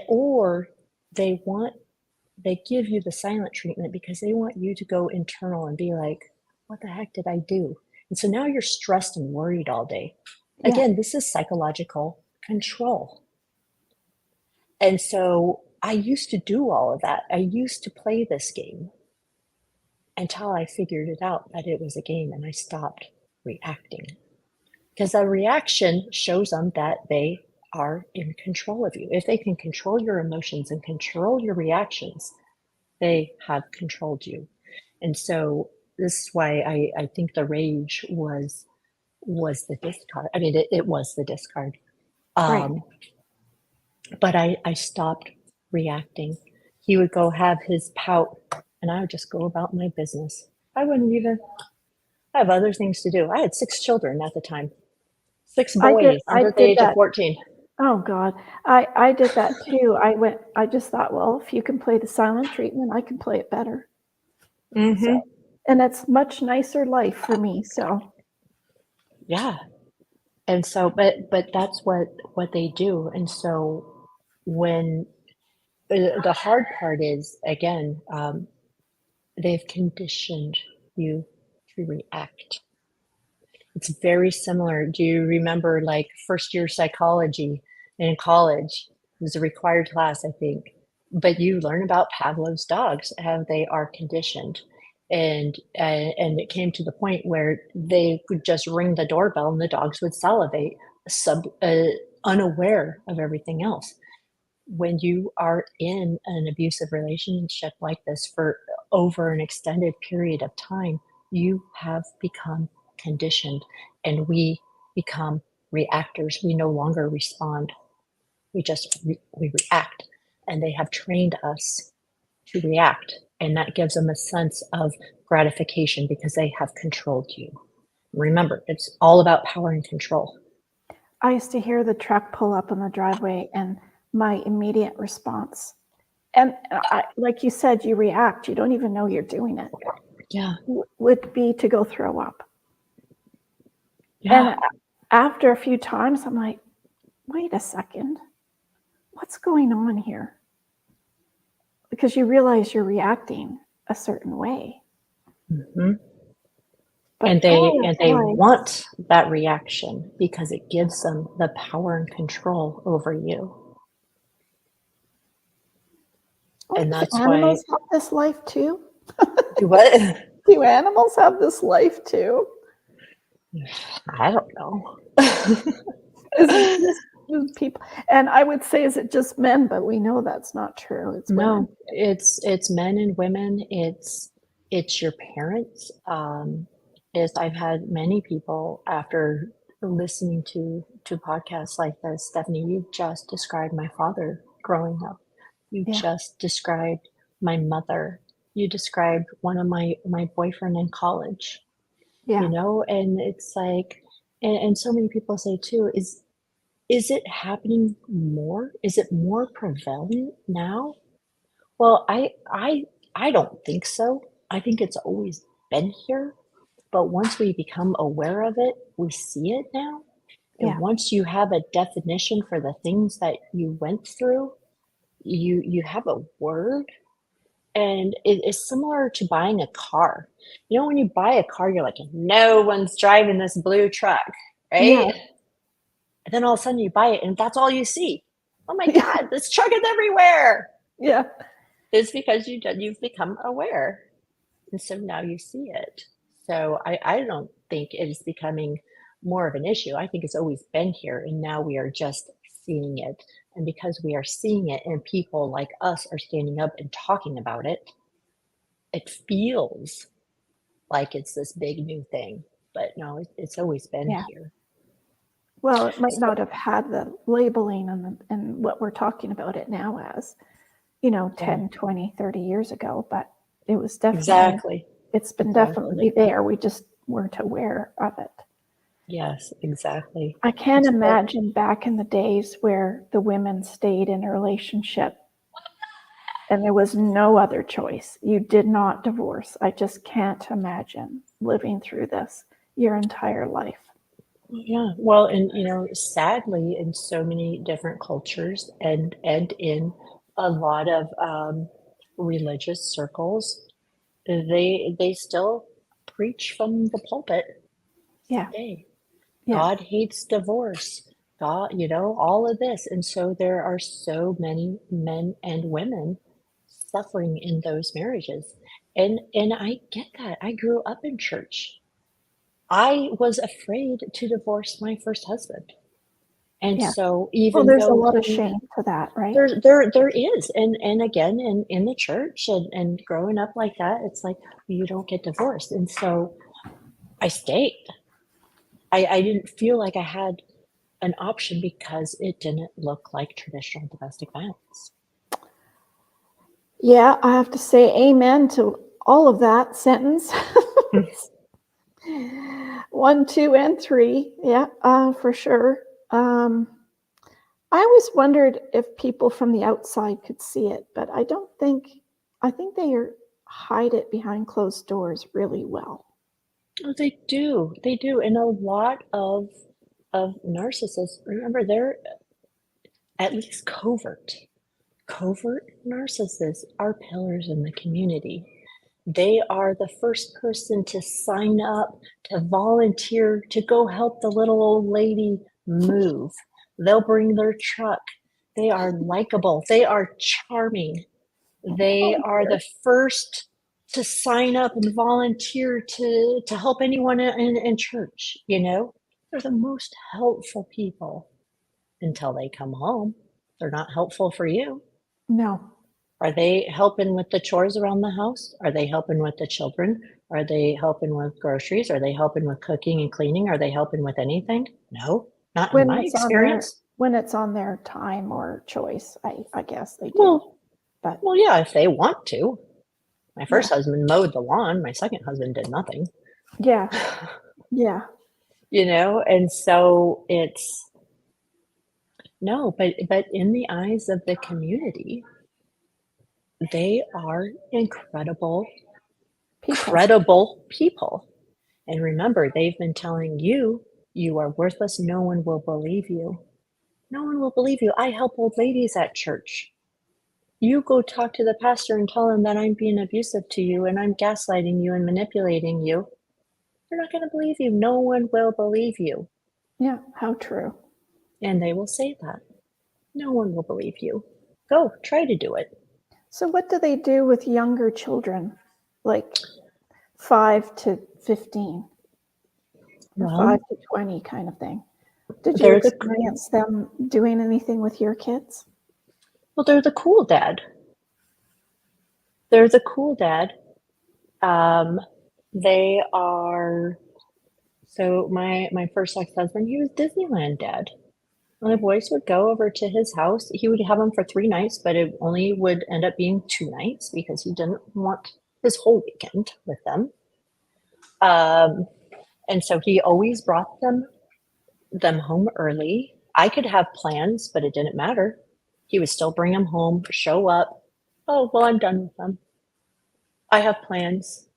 or they want they give you the silent treatment because they want you to go internal and be like, what the heck did I do? And so now you're stressed and worried all day. Yeah. Again, this is psychological control. And so I used to do all of that. I used to play this game until I figured it out that it was a game, and I stopped reacting. Because a reaction shows them that they are in control of you. If they can control your emotions and control your reactions, they have controlled you. And so this is why I think the rage was the discard. I mean, it was the discard. Right. But I stopped reacting. He would go have his pout, and I would just go about my business. I wouldn't even, I have other things to do. I had 6 children at the time, 6 boys I under the did age of that. 14. Oh God. I did that too. I just thought, well, if you can play the silent treatment, I can play it better. Mm-hmm. So, and it's much nicer life for me. So Yeah. And so, but that's what they do. And so when the hard part is, again, they've conditioned you to react. It's very similar. Do you remember like first year psychology in college? It was a required class, I think. But you learn about Pavlov's dogs, how they are conditioned. And it came to the point where they could just ring the doorbell and the dogs would salivate, unaware of everything else. When you are in an abusive relationship like this for over an extended period of time, you have become conditioned, and we become reactors. We no longer respond. We just we react, and they have trained us to react, and that gives them a sense of gratification because they have controlled you. Remember, it's all about power and control. I used to hear the truck pull up in the driveway, and my immediate response, and like you said, you react. You don't even know you're doing it. Yeah. Would be to go throw up. Yeah. And after a few times, I'm like, wait a second, what's going on here? Because you realize you're reacting a certain way. Mm-hmm. But and they want that reaction because it gives them the power and control over you. And that's why animals have this life too. do what? Do animals have this life too? I don't know. Is it just people? And I would say, is it just men? But we know that's not true. It's women. No, it's men and women. It's your parents. I've had many people after listening to podcasts like this. Stephany, you just described my father growing up. You just described my mother. You described one of my boyfriend in college. Yeah. And it's like, and so many people say too, is it happening more? Is it more prevalent now? Well, I don't think so. I think it's always been here, but once we become aware of it, we see it now. And once you have a definition for the things that you went through, you have a word. And it is similar to buying a car. When you buy a car, you're like, no one's driving this blue truck, right? Yeah. And then all of a sudden you buy it and that's all you see. Oh my God, this truck is everywhere. Yeah. It's because you've become aware. And so now you see it. So I don't think it is becoming more of an issue. I think it's always been here, and now we are just seeing it. And because we are seeing it and people like us are standing up and talking about it, it feels like it's this big new thing. But no, it's always been Yeah. here. Well, it might not have had the labeling and what we're talking about it now as, 10, 20, 30 years ago, but it was definitely, Exactly. it's been definitely there. We just weren't aware of it. Yes, exactly. I can't imagine back in the days where the women stayed in a relationship and there was no other choice. You did not divorce. I just can't imagine living through this your entire life. Yeah. Well, and sadly, in so many different cultures and in a lot of religious circles, they still preach from the pulpit Yeah. today. Yeah. God hates divorce. God, all of this. And so there are so many men and women suffering in those marriages. And I get that. I grew up in church. I was afraid to divorce my first husband. And Yeah. so Well, even there's a though lot of shame to that, right? there is. And again, in the church and growing up like that, it's like you don't get divorced. And so I stayed. I didn't feel like I had an option because it didn't look like traditional domestic violence. Yeah, I have to say amen to all of that sentence. 1, 2, and 3. Yeah, for sure. I always wondered if people from the outside could see it, but I think they hide it behind closed doors really well. Oh, they do. They do. And a lot of narcissists, remember, they're at least covert. Covert narcissists are pillars in the community. They are the first person to sign up, to volunteer, to go help the little old lady move. They'll bring their truck. They are likable. They are charming. They Oh, are dear. the first to sign up and volunteer to help anyone in church, They're the most helpful people until they come home. They're not helpful for you. No. Are they helping with the chores around the house? Are they helping with the children? Are they helping with groceries? Are they helping with cooking and cleaning? Are they helping with anything? No, not in When my it's on experience. their time or choice, I guess they do. Well, But yeah, if they want to. My first yeah. husband mowed the lawn. My second husband did nothing. Yeah. Yeah. And so it's no, but in the eyes of the community, they are incredible, People. credible people. And remember, they've been telling you, you are worthless. No one will believe you. No one will believe you. I help old ladies at church. You go talk to the pastor and tell him that I'm being abusive to you and I'm gaslighting you and manipulating you. They're not going to believe you. No one will believe you. Yeah. How true. And they will say that. No one will believe you. Go, try to do it. So what do they do with younger children, like 5 to 15 or 5 Well, to 20 kind of thing? Did you they're the experience them doing anything with your kids? they're the cool dad. They're the cool dad. They are. So my first ex-husband, he was Disneyland dad. When the boys would go over to his house, he would have them for 3 nights, but it only would end up being 2 nights because he didn't want his whole weekend with them. And so he always brought them home early. I could have plans, but it didn't matter. He would still bring them home, show up. Oh, well, I'm done with them. I have plans.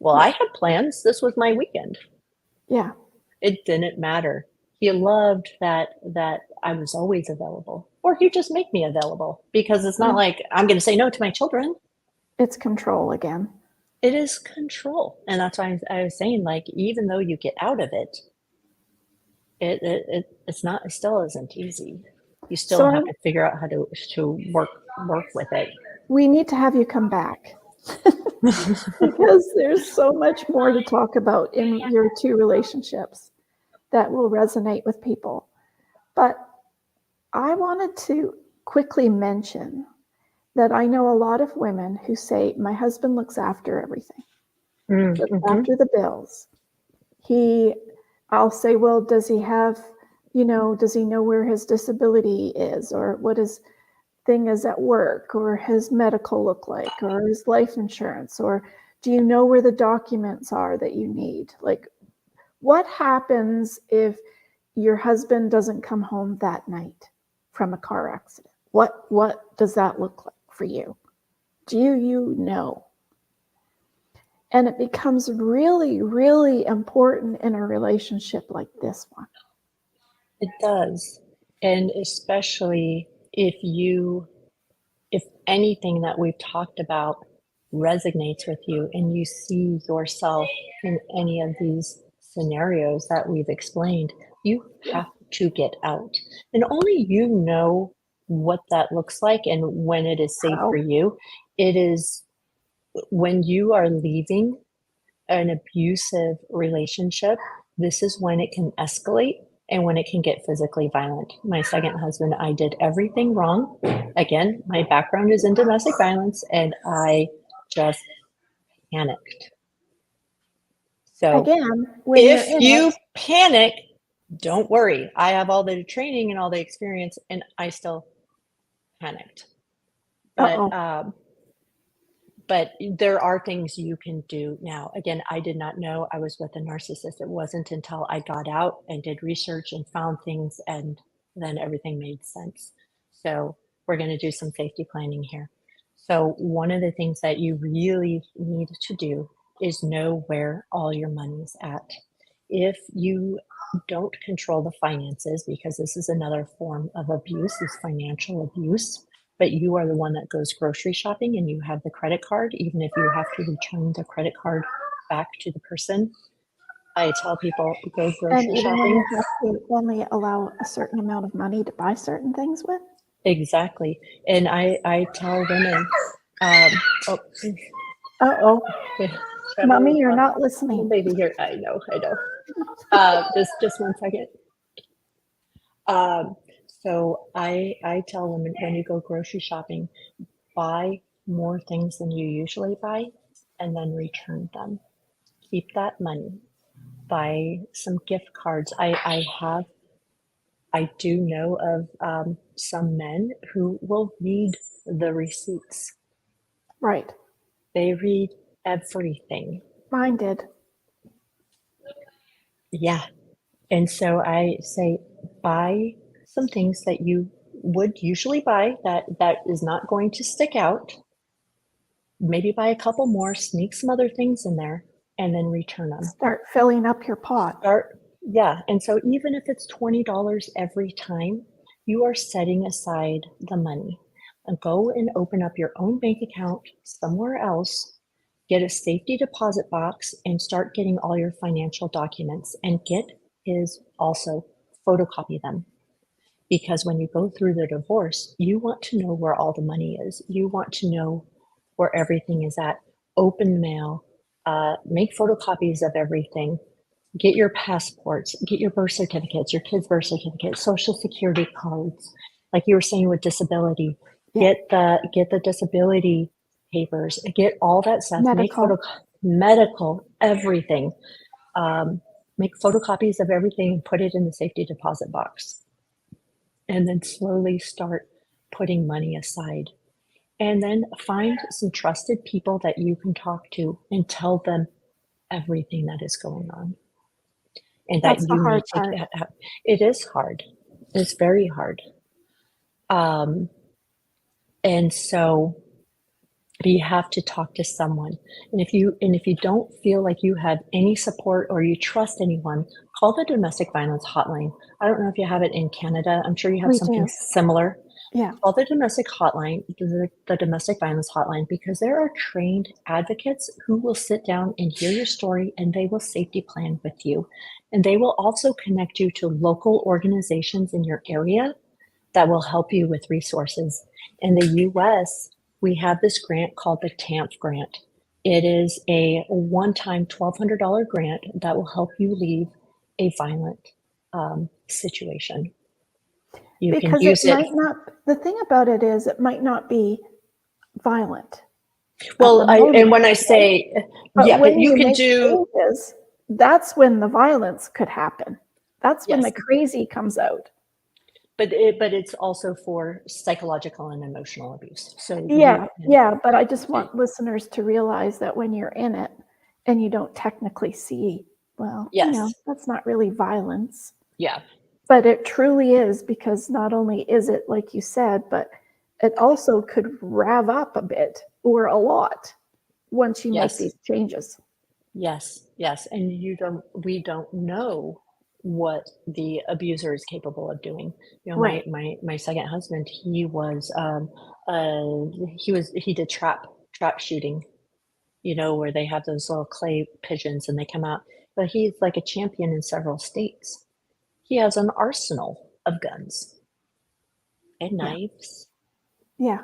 Well, I had plans. This was my weekend. Yeah. It didn't matter. He loved that I was always available, or he'd just make me available because it's not like I'm going to say no to my children. It's control again. It is control, and that's why I was saying, like, even though you get out of it, it's not. It still isn't easy. You still So have to figure out how to work with it. we need to have you come back because there's so much more to talk about in your two relationships that will resonate with people. But I wanted to quickly mention that I know a lot of women who say, my husband looks after everything, looks after the bills. I'll say, well, does he have, does he know where his disability is, or what his thing is at work, or his medical look like, or his life insurance, or do you know where the documents are that you need? Like, what happens if your husband doesn't come home that night from a car accident? What does that look like for you? Do you know? And it becomes really, really important in a relationship like this one. It does. And especially if anything that we've talked about resonates with you and you see yourself in any of these scenarios that we've explained, you have to get out. And only you know what that looks like and when it is safe for you. It is when you are leaving an abusive relationship, this is when it can escalate and when it can get physically violent. My second husband, I did everything wrong. Again, my background is in domestic violence and I just panicked. So again, if you panic, don't worry. I have all the training and all the experience and I still panicked. But there are things you can do now. Again, I did not know I was with a narcissist. It wasn't until I got out and did research and found things, and then everything made sense. So we're going to do some safety planning here. So one of the things that you really need to do is know where all your money's at. If you don't control the finances, because this is another form of abuse, is financial abuse, but you are the one that goes grocery shopping and you have the credit card, even if you have to return the credit card back to the person. I tell people, go grocery shopping. When you have to only allow a certain amount of money to buy certain things with? Exactly. And I tell women, Mommy, you're not listening. Baby here. I know. Just 1 second. So I tell women, when you go grocery shopping, buy more things than you usually buy and then return them. Keep that money. Buy some gift cards. I do know of some men who will read the receipts. Right. They read everything. Mine did. Yeah. And so I say, buy some things that you would usually buy that is not going to stick out. Maybe buy a couple more, sneak some other things in there, and then return them. Start filling up your pot. Yeah. And so even if it's $20 every time, you are setting aside the money. And go and open up your own bank account somewhere else, get a safety deposit box, and start getting all your financial documents. And also photocopy them. Because when you go through the divorce, you want to know where all the money is. You want to know where everything is at. Open mail, make photocopies of everything. Get your passports, get your birth certificates, your kids' birth certificates, social security cards. Like you were saying with disability, get the disability papers, get all that stuff. Medical, everything. Make photocopies of everything and put it in the safety deposit box. And then slowly start putting money aside. And then find some trusted people that you can talk to and tell them everything that is going on. And that you need to get out. It is hard. It's very hard. And so you have to talk to someone. And if you don't feel like you have any support or you trust anyone, call the domestic violence hotline. I don't know if you have it in Canada. I'm sure you have something similar. Yeah. Call the domestic hotline, the domestic violence hotline, because there are trained advocates who will sit down and hear your story, and they will safety plan with you. And they will also connect you to local organizations in your area that will help you with resources. In the US, we have this grant called the TAMP grant. It is a one-time $1,200 grant that will help you leave a violent situation. You can Because use it might not, the thing about it is it might not be violent. Well, and when I say, but yeah, when but you can make do, changes, that's when the violence could happen. That's when yes, the crazy comes out. but it's also for psychological and emotional abuse. So Yeah, but I just want listeners to realize that when you're in it and you don't technically see, well, yes, that's not really violence. yeah, But it truly is, because not only is it, like you said, but it also could rev up a bit or a lot once you make yes, these changes. yes, yes. And we don't know what the abuser is capable of doing. You know, Right. my second husband, he did trap shooting, where they have those little clay pigeons and they come out. But he's like a champion in several states. He has an arsenal of guns and Yeah. knives. Yeah.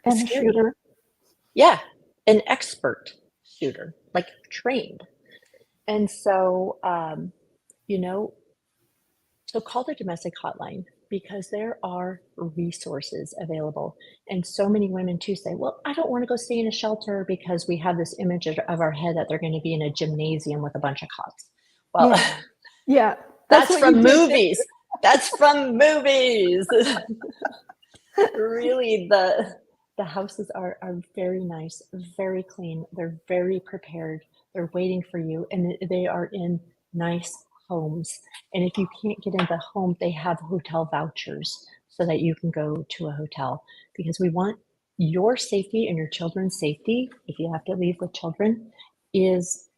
It's And a scary. shooter. Yeah, an expert shooter, like trained. And so, so call the domestic hotline, because there are resources available. And so many women too say, well, I don't want to go stay in a shelter because we have this image of our head that they're going to be in a gymnasium with a bunch of cots. Well, Yeah. Yeah. that's what you from did. movies. That's from movies. Really, the houses are very nice, very clean. They're very prepared. They're waiting for you, and they are in nice homes. And if you can't get into the home, they have hotel vouchers so that you can go to a hotel, because we want your safety and your children's safety. If you have to leave with children, is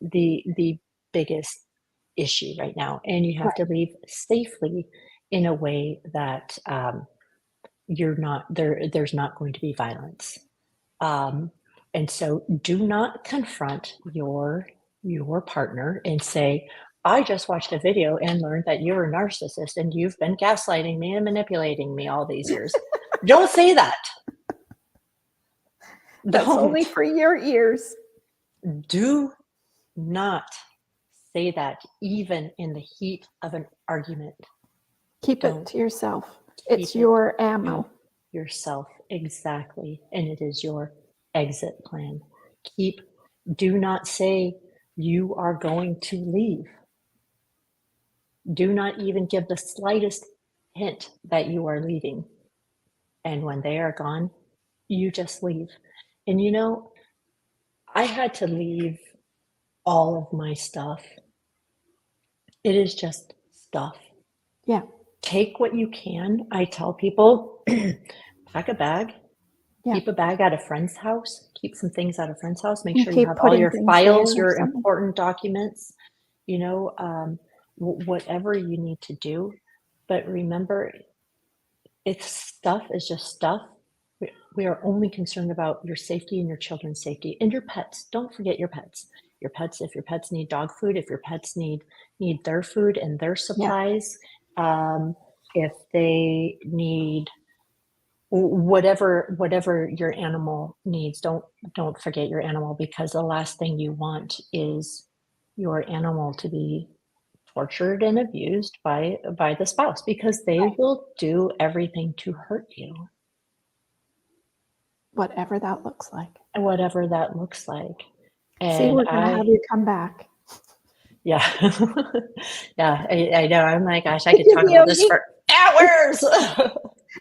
the biggest issue right now, and you have to leave safely in a way that you're not there. There's not going to be violence, and so do not confront your partner and say, I just watched a video and learned that you're a narcissist and you've been gaslighting me and manipulating me all these years. Don't say that. That's only for your ears. Do not say that, even in the heat of an argument. Keep it to yourself. It's your ammo. Yourself, exactly. And it is your exit plan. Do not say you are going to leave. Do not even give the slightest hint that you are leaving. And when they are gone, you just leave. And I had to leave all of my stuff. It is just stuff. Yeah. Take what you can. I tell people, pack a bag. Yeah. Keep a bag at a friend's house. Keep some things at a friend's house. Make You sure you keep have all putting your things files, there or your something. important documents, whatever you need to do. But remember, stuff is just stuff. We are only concerned about your safety and your children's safety and your pets. Don't forget your pets. Your pets, if your pets need dog food, if your pets need their food and their supplies, if they need whatever your animal needs, don't forget your animal, because the last thing you want is your animal to be tortured and abused by the spouse, because they will do everything to hurt you, whatever that looks like. whatever that looks like. And see, we're gonna have you come back. Yeah. Yeah, I know. I'm like, gosh, I could talk about this for hours.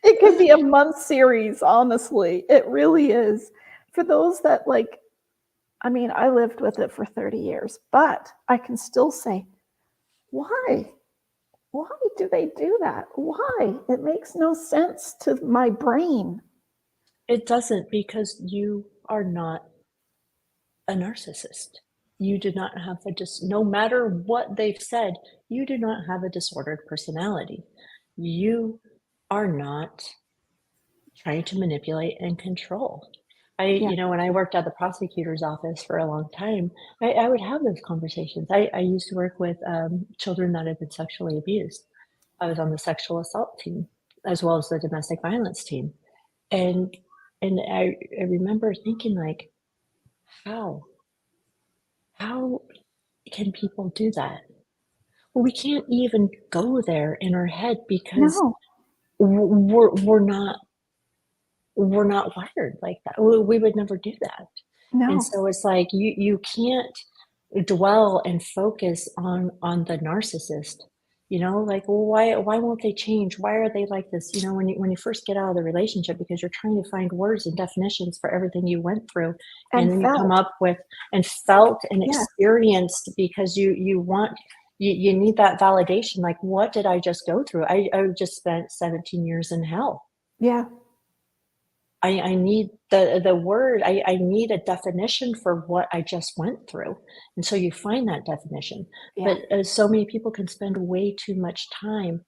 It could be a month series, honestly. It really is. For those that I lived with it for 30 years, but I can still say, why? Why do they do that? Why? It makes no sense to my brain. It doesn't, because you are not a narcissist. You do not have no matter what they've said, you do not have a disordered personality. You are not trying to manipulate and control. When I worked at the prosecutor's office for a long time, I would have those conversations. I used to work with children that had been sexually abused. I was on the sexual assault team. as well as the domestic violence team. And I remember thinking like, how? How can people do that? Well, we can't even go there in our head because No, we're not wired like that. We would never do that. And no, so it's like you can't dwell and focus on the narcissist. Like, well, why won't they change? Why are they like this? When you first get out of the relationship, because you're trying to find words and definitions for everything you went through, and and then you come felt. up with and felt and Yeah, experienced because you need that validation. Like, what did I just go through? I just spent 17 years in hell. yeah, I need the word. I need a definition for what I just went through, and so you find that definition. yeah. But so many people can spend way too much time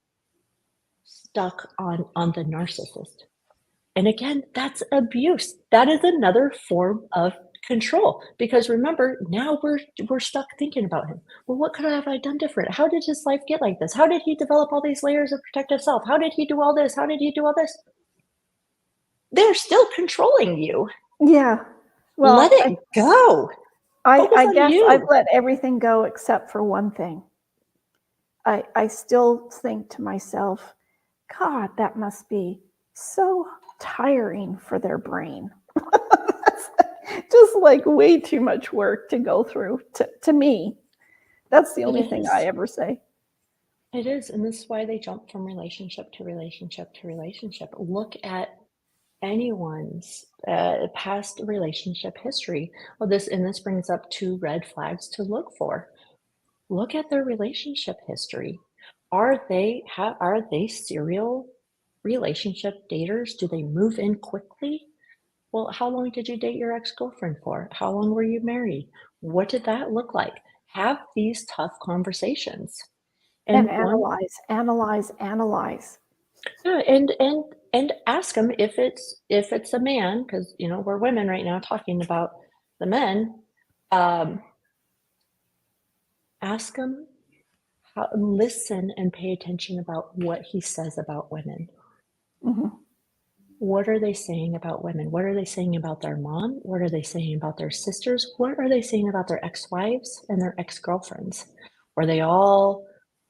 stuck on the narcissist, and again, that's abuse. That is another form of control, because remember, now we're stuck thinking about him. Well, what could have I done different? How did his life get like this? How did he develop all these layers of protective self? How did he do all this? How did he do all this? They're still controlling you. Yeah. Let Well, it go. Focus I on guess I've you. let everything go except for one thing. I still think to myself, God, that must be so tiring for their brain. That's just like way too much work to go through to me. That's the It only thing I is. ever say. It is. And this is why they jump from relationship to relationship to relationship. Look at anyone's past relationship history. Well, this brings up two red flags to look for. Look at their relationship history. Are they serial relationship daters? Do they move in quickly? Well, how long did you date your ex-girlfriend for? How long were you married? What did that look like? Have these tough conversations. And And one, analyze, analyze, analyze. yeah, and ask them if it's a man, because we're women right now talking about the men. Um, Ask him listen and pay attention about what he says about women. Mhm. What are they saying about women? What are they saying about their mom? What are they saying about their sisters? What are they saying about their ex-wives and their ex-girlfriends? Were they all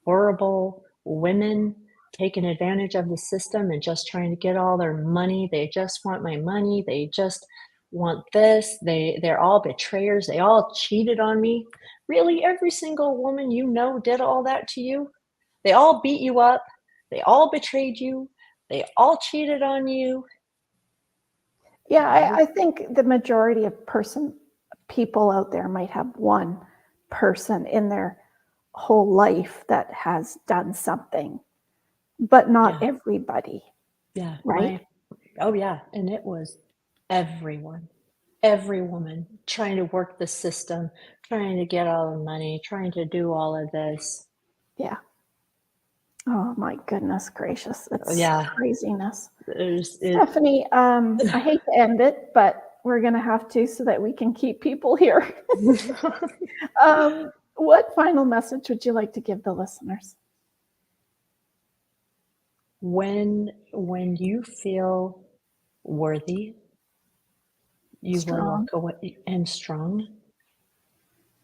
horrible women taking advantage of the system and just trying to get all their money? They just want my money. They just want this. They're all betrayers. They all cheated on me. Really, every single woman did all that to you? They all beat you up. They all betrayed you. They all cheated on you. Yeah, I think the majority of people out there might have one person in their whole life that has done something, but not Yeah, everybody, yeah, right? oh yeah, and it was everyone, every woman trying to work the system, trying to get all the money, trying to do all of this. Yeah. Oh my goodness gracious. It's Yeah, craziness. there's it. Stephany, I hate to end it, but we're going to have to so that we can keep people here. What final message would you like to give the listeners? When you feel worthy, you will Strong. walk away and strong.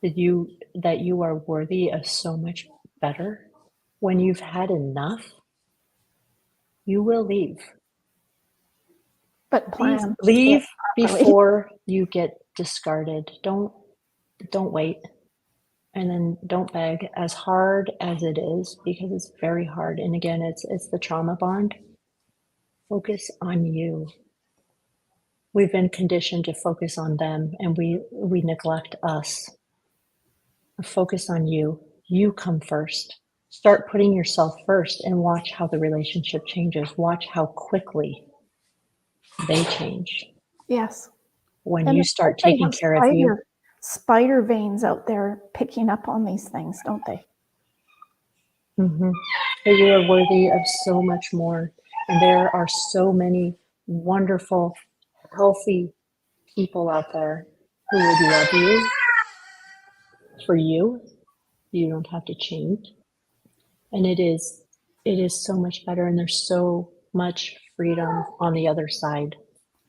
That you are worthy of so much better. When you've had enough, you will leave. But Leave plan it leave properly. before you get discarded. Don't wait, and then don't beg, as hard as it is, because it's very hard. And again, it's the trauma bond. Focus on you. We've been conditioned to focus on them, and we neglect us. Focus on you. You come first. Start putting yourself first and watch how the relationship changes. Watch how quickly they change Yes. when And you it's like start they taking have care of you. spider veins out there picking up on these things, don't they? Mm-hmm. You are worthy of so much more. And there are so many wonderful, healthy people out there who would love you for you. You don't have to change. And it is so much better. And there's so much freedom on the other side.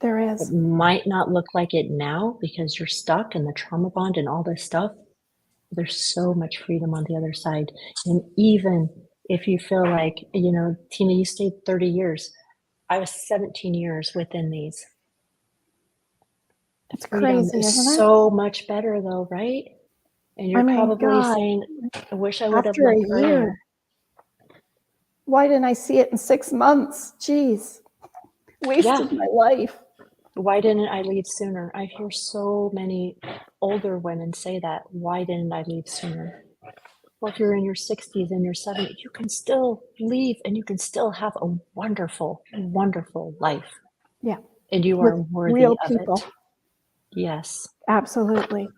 There It is. might not look like it now because you're stuck in the trauma bond and all this stuff. There's so much freedom on the other side. And even if you feel like, Tina, you stayed 30 years. I was 17 years within these. It's Freedom crazy, is isn't it? so much better though, right? And you're probably God, saying, I wish I would have after a left year, earlier. why didn't I see it in 6 months? Jeez, wasted my life. Why didn't I leave sooner? I hear so many older women say that. Why didn't I leave sooner? Well, if you're in your 60s and your 70s, you can still leave and you can still have a wonderful, wonderful life. Yeah. And you With are worthy real of people. it. Yes. Absolutely.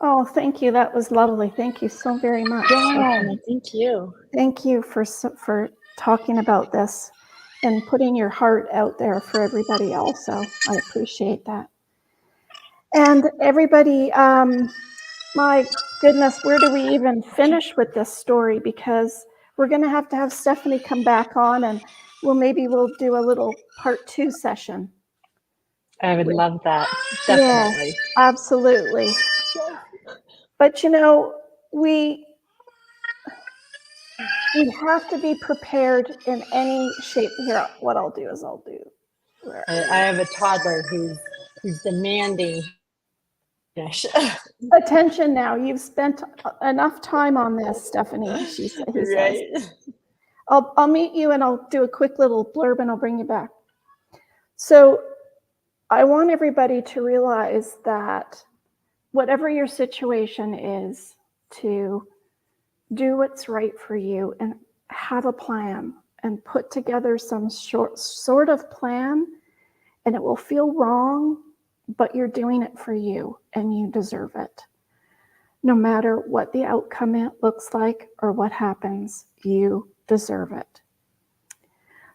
Oh, thank you. That was lovely. Thank you so very much. Yeah, thank you. Thank you for talking about this and putting your heart out there for everybody else. So I appreciate that. And everybody, my goodness, where do we even finish with this story? Because we're going to have Stephany come back on, and maybe we'll do a little part 2 session. I would love that. Definitely. Yes, absolutely. But we have to be prepared in any shape. Here, what I'll do is I have a toddler who's demanding attention now. You've spent enough time on this, Stephany. He says. I'll meet you and I'll do a quick little blurb and I'll bring you back. So I want everybody to realize that whatever your situation is, to do what's right for you and have a plan and put together some sort of plan, and it will feel wrong, but you're doing it for you and you deserve it. No matter what the outcome looks like or what happens, you deserve it.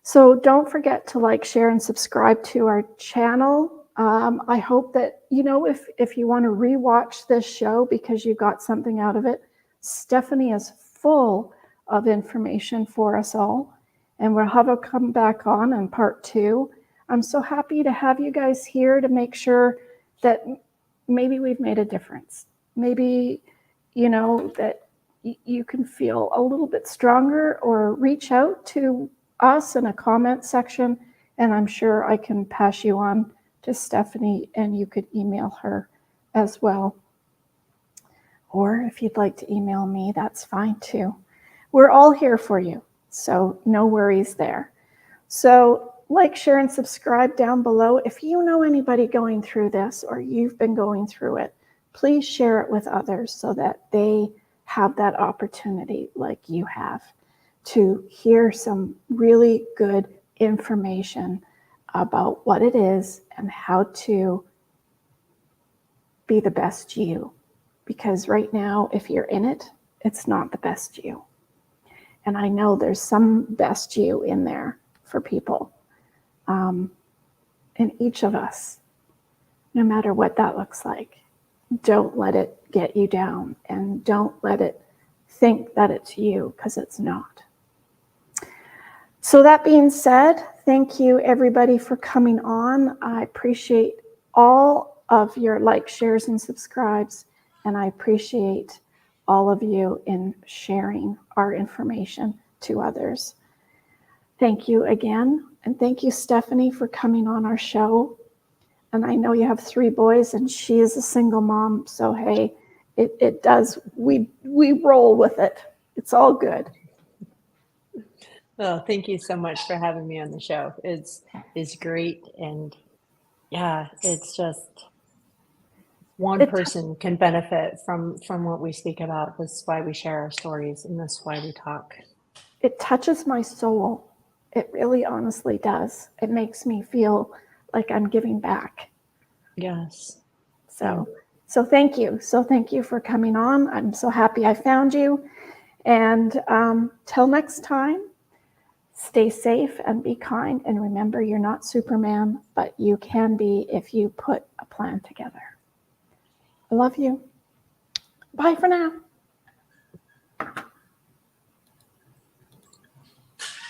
So don't forget to like, share, and subscribe to our channel. I hope that, if you want to rewatch this show because you got something out of it, Stephany is full of information for us all, and we'll have her come back on in part 2. I'm so happy to have you guys here to make sure that maybe we've made a difference. Maybe, that you can feel a little bit stronger, or reach out to us in a comment section, and I'm sure I can pass you on to Stephany and you could email her as well. Or if you'd like to email me, that's fine too. We're all here for you, so no worries there. So like, share, and subscribe down below. If you know anybody going through this, or you've been going through it, please share it with others so that they have that opportunity like you have to hear some really good information about what it is and how to be the best you. Because right now, if you're in it, it's not the best you. And I know there's some best you in there for people. And each of us, no matter what that looks like, don't let it get you down, and don't let it think that it's you, because it's not. So that being said, thank you everybody for coming on. I appreciate all of your likes, shares, and subscribes, and I appreciate all of you in sharing our information to others. Thank you again, and thank you, Stephany, for coming on our show. And I know you have 3 boys, and she is a single mom, so hey, it does, we roll with it. It's all good. Well, thank you so much for having me on the show. It's great, and yeah, it's just one person can benefit from what we speak about. This is why we share our stories, and this is why we talk. It touches my soul. It really honestly does. It makes me feel like I'm giving back. Yes. So thank you. So thank you for coming on. I'm so happy I found you. And till next time, stay safe and be kind. And remember, you're not Superman, but you can be if you put a plan together. I love you. Bye for now.